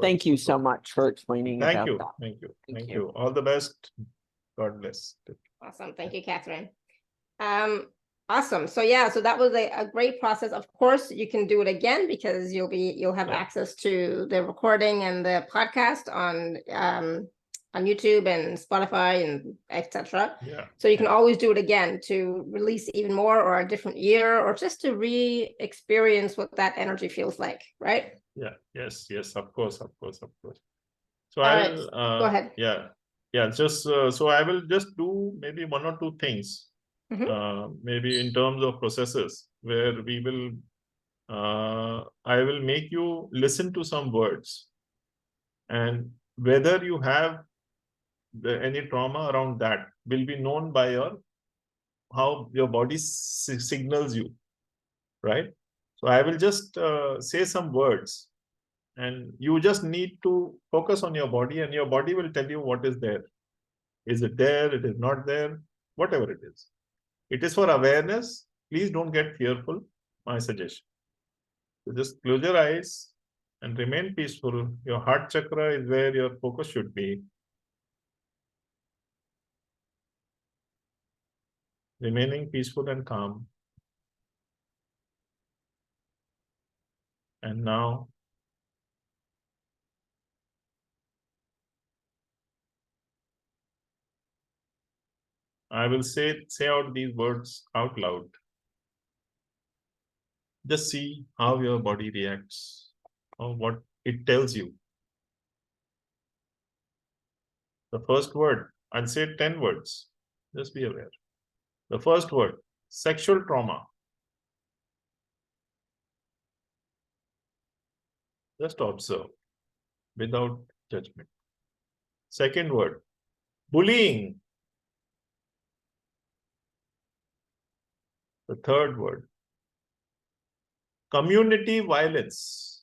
Thank you so much for explaining Thank about you. that. Thank you. All the best. God bless. Awesome. Thank you, Catherine. Awesome. So yeah, so that was a great process. Of course, you can do it again because you'll have access to the recording and the podcast on YouTube and Spotify and etc. Yeah. So you can always do it again to release even more, or a different year, or just to re-experience what that energy feels like, right? Yeah. Yes. Of course. So Go ahead. Yeah. Just so I will just do maybe one or two things. Maybe in terms of processes, where we will I will make you listen to some words, and whether you have any trauma around that will be known by how your body signals you, right? So I will just say some words, and you just need to focus on your body, and your body will tell you what is there. Is it there? It is not there? Whatever it is. It is for awareness. Please don't get fearful, my suggestion. So just close your eyes and remain peaceful. Your heart chakra is where your focus should be. Remaining peaceful and calm. And now, I will say out these words out loud. Just see how your body reacts, or what it tells you. The first word, I'll say 10 words. Just be aware. The first word, sexual trauma. Just observe without judgment. Second word, bullying. The third word, community violence.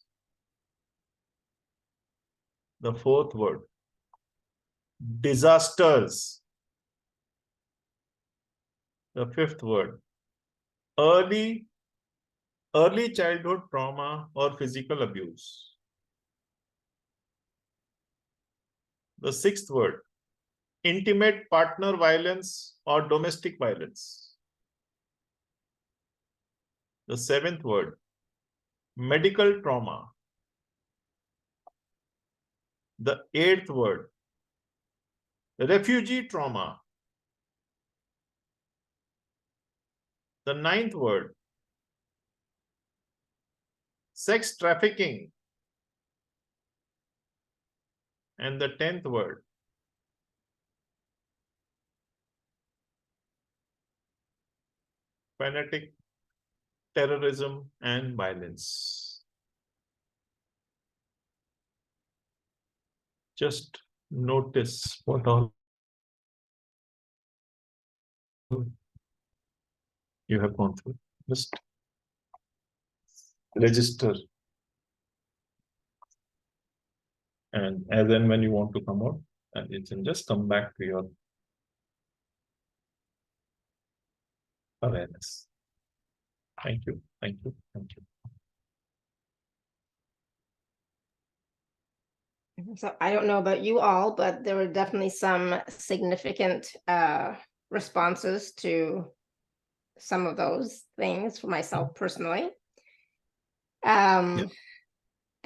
The fourth word, disasters. The fifth word, early childhood trauma or physical abuse. The sixth word, intimate partner violence or domestic violence. The seventh word, medical trauma. The eighth word, refugee trauma. The ninth word, sex trafficking. And the 10th word, fanatic terrorism and violence. Just notice what all You have gone through. Just register. And as and when you want to come out, and you can just come back to your awareness. Thank you. Thank you. Thank you. So I don't know about you all, but there were definitely some significant responses to some of those things for myself personally. And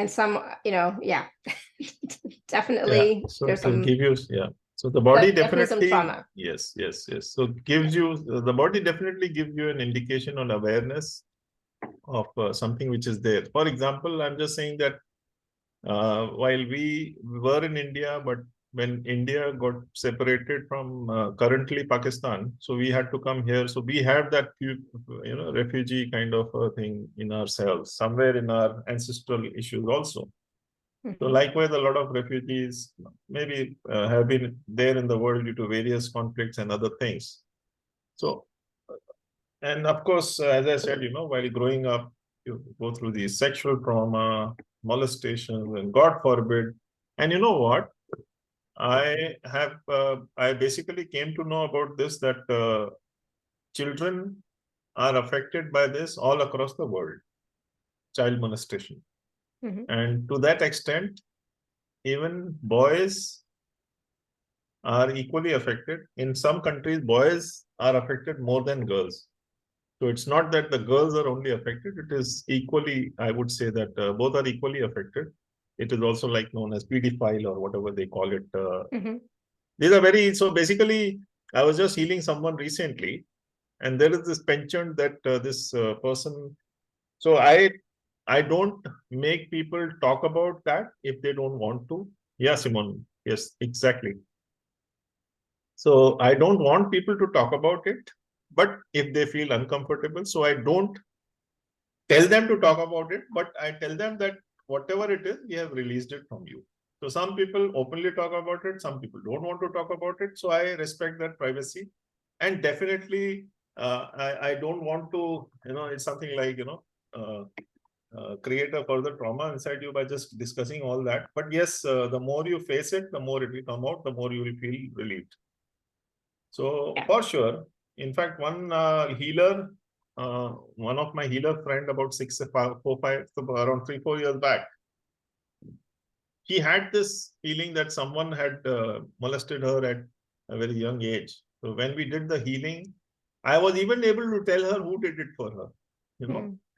some, definitely So there's to some give you, so the body definitely some definitely, trauma. yes. So it gives you, the body definitely gives you an indication on awareness of something which is there. For example, I'm just saying that while we were in India, but when India got separated from currently Pakistan, so we had to come here. So we have that, refugee kind of a thing in ourselves, somewhere in our ancestral issues also. So likewise, a lot of refugees maybe have been there in the world due to various conflicts and other things. So, and of course, as I said, while growing up, you go through the sexual trauma, molestation, and God forbid. And you know what? I basically came to know about this, that children are affected by this all across the world, child molestation. And to that extent, even boys are equally affected. In some countries, boys are affected more than girls. So it's not that the girls are only affected. It is equally, I would say that both are equally affected. It is also like known as pedophile or whatever they call it. These are so basically, I was just healing someone recently, and there is this penchant that this person, so I don't make people talk about that if they don't want to. Yeah, Simon. Yes, exactly. So I don't want people to talk about it, but if they feel uncomfortable, so I don't tell them to talk about it, but I tell them that whatever it is, we have released it from you. So some people openly talk about it, some people don't want to talk about it. So I respect that privacy. And definitely, I don't want to, it's something like, create a further trauma inside you by just discussing all that. But yes, the more you face it, the more it will come out, the more you will feel relieved. So for sure, in fact, one healer, one of my healer friend about around 3-4 years back, he had this feeling that someone had molested her at a very young age. So when we did the healing, I was even able to tell her who did it for her,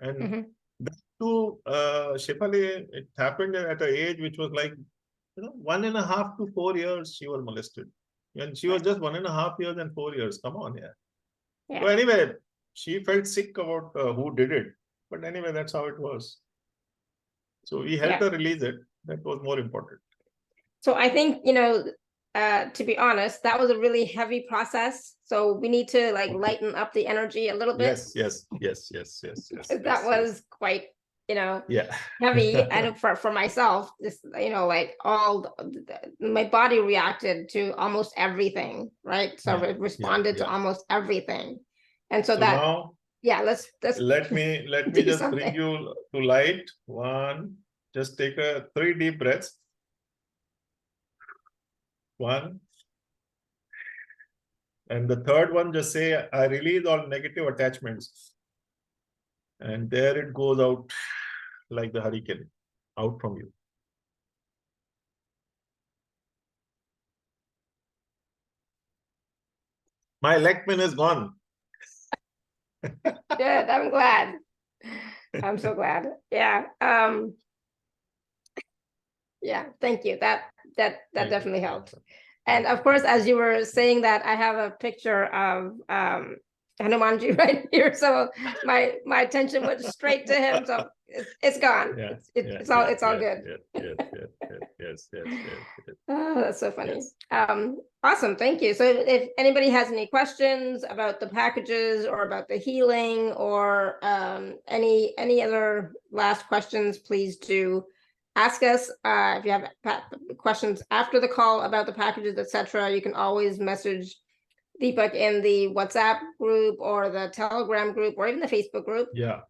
and that too, Shefali, it happened at an age which was like, 1.5 to 4 years she was molested. And she was just 1.5 years and 4 years. Come on, So anyway, she felt sick about who did it. But anyway, that's how it was. So we helped her release it. That was more important. So I think, to be honest, that was a really heavy process. So we need to lighten up the energy a little bit. Yes. That was quite, heavy. And for myself, this, my body reacted to almost everything, right? So it responded to almost everything. And so that, now, let's let me just bring you to light. One, just take 3 deep breaths. 1. And the third one, just say, I release all negative attachments. And there it goes out like the hurricane, out from you. My leg pain is gone. Good. I'm glad. I'm so glad. Yeah. Thank you. That definitely helped. And of course, as you were saying that, I have a picture of Hanumanji right here. So my attention went straight to him. So it's gone. It's all good. Yes. Oh, that's so funny. Awesome. Thank you. So if anybody has any questions about the packages or about the healing or any other last questions, please do ask us. If you have questions after the call about the packages, etc., you can always message Deepak in the WhatsApp group or the Telegram group or even the Facebook group. Yeah.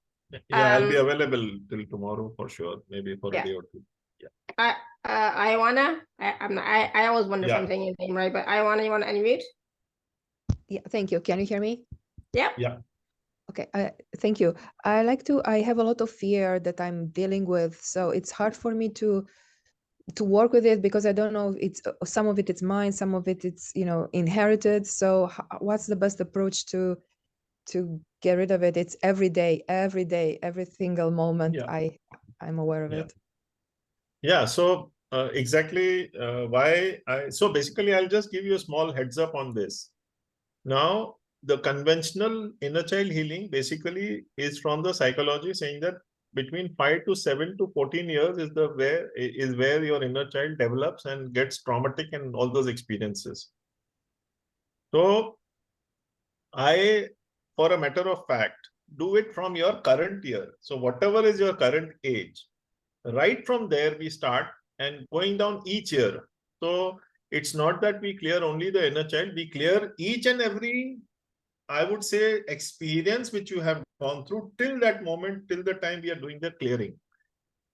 Yeah, I'll be available till tomorrow for sure. Maybe for a day or two. Yeah. Ioana, I always wonder if I'm saying your name right, but Ioana, you want to unmute? Yeah, thank you. Can you hear me? Yeah. Yeah. Okay, thank you. I have a lot of fear that I'm dealing with, so it's hard for me to work with it because I don't know if it's some of it's mine, some of it's inherited. So what's the best approach to get rid of it? It's every day, every single moment. Yeah. I'm aware of it. Yeah, so exactly so basically I'll just give you a small heads up on this. Now, the conventional inner child healing basically is from the psychology saying that between 5 to 7 to 14 years is where your inner child develops and gets traumatic and all those experiences. So I, for a matter of fact, do it from your current year. So whatever is your current age, right from there we start and going down each year. So it's not that we clear only the inner child, we clear each and every, I would say, experience which you have gone through till that moment, till the time we are doing the clearing.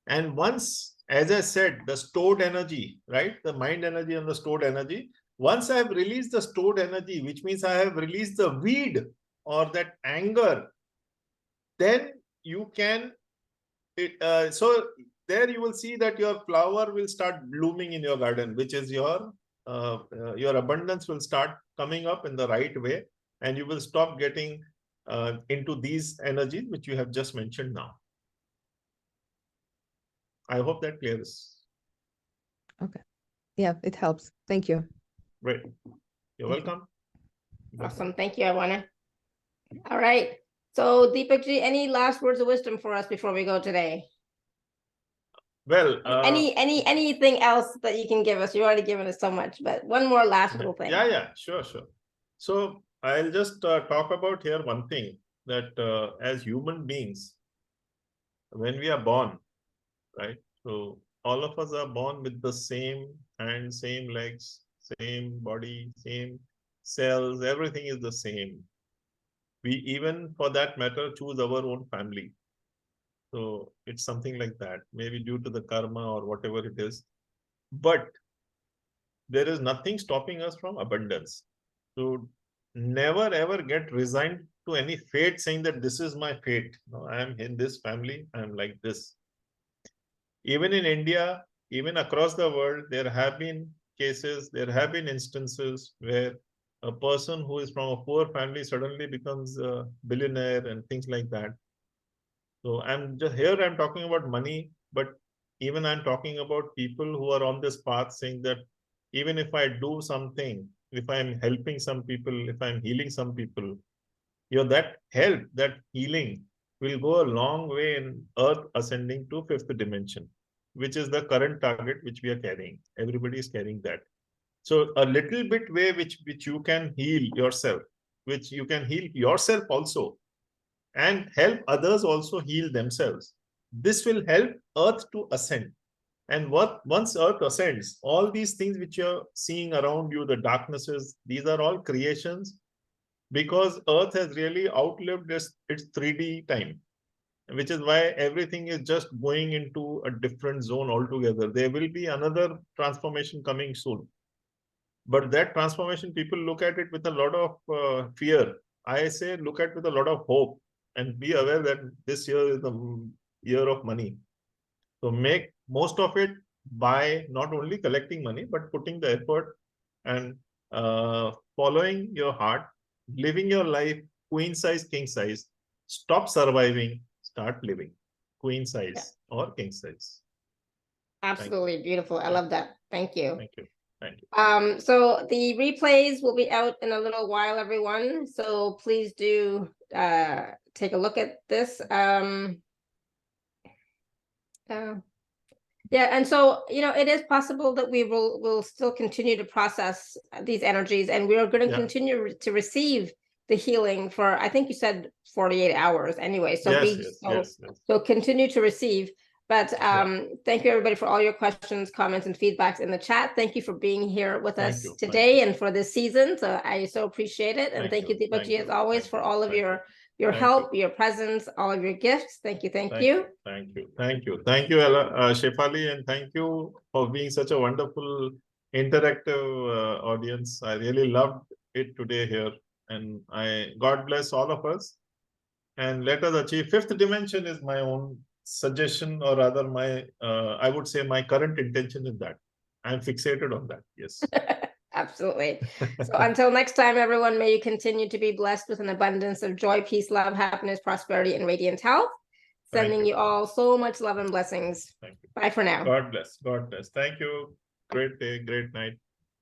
And once, as I said, the stored energy, right? The mind energy and the stored energy. Once I have released the stored energy, which means I have released the weed or that anger, then you can, so there you will see that your flower will start blooming in your garden, which is your abundance will start coming up in the right way. And you will stop getting into these energies which you have just mentioned now. I hope that clears. Okay. Yeah, it helps. Thank you. Great. You're welcome. Awesome. Thank you, Ioana. All right. So Deepak ji, any last words of wisdom for us before we go today? Well, anything else that you can give us? You've already given us so much, but one more last little thing. Yeah, sure. So I'll just talk about here one thing, that as human beings, when we are born, right? So all of us are born with the same hands, same legs, same body, same cells, everything is the same. We even, for that matter, choose our own family. So it's something like that, maybe due to the karma or whatever it is. But there is nothing stopping us from abundance. So never ever get resigned to any fate saying that this is my fate. No, I am in this family, I am like this. Even in India, even across the world, there have been cases, there have been instances where a person who is from a poor family suddenly becomes a billionaire and things like that. So I'm talking about money, but even I'm talking about people who are on this path saying that even if I do something, if I'm helping some people, if I'm healing some people, that help, that healing will go a long way in Earth ascending to 5th dimension, which is the current target which we are carrying. Everybody is carrying that. So a little bit way which you can heal yourself, which you can heal yourself also, and help others also heal themselves. This will help Earth to ascend. And once Earth ascends, all these things which you're seeing around you, the darknesses, these are all creations, because Earth has really outlived its 3D time, which is why everything is just going into a different zone altogether. There will be another transformation coming soon. But that transformation, people look at it with a lot of fear. I say look at it with a lot of hope and be aware that this year is the year of money. So make most of it by not only collecting money, but putting the effort and following your heart, living your life queen size, king size. Stop surviving, start living queen size or king size. Absolutely beautiful. I love that. Thank you. Thank you. Thank you. So the replays will be out in a little while, everyone. So please do take a look at this. Yeah, and so it is possible that we will still continue to process these energies, and we are going to continue to receive the healing for, I think you said 48 hours anyway. So yes. so continue to receive. But thank you everybody for all your questions, comments, and feedbacks in the chat. Thank you for being here with us today and for this season. So I so appreciate it. And thank you, Deepakk Ji, as always, for all of your help, your presence, all of your gifts. Thank you. Thank you. Thank you. Thank you. Thank you, Shefali, and thank you for being such a wonderful interactive audience. I really loved it today here. And God bless all of us. And let us achieve fifth dimension is my own suggestion, or rather my, I would say my current intention is that. I'm fixated on that. Yes. Absolutely. So until next time, everyone, may you continue to be blessed with an abundance of joy, peace, love, happiness, prosperity, and radiant health. Sending you all so much love and blessings. Thank you. Bye for now. God bless. God bless. Thank you. Great day, great night.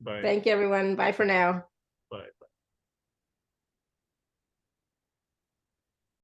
Bye. Thank you, everyone. Bye for now.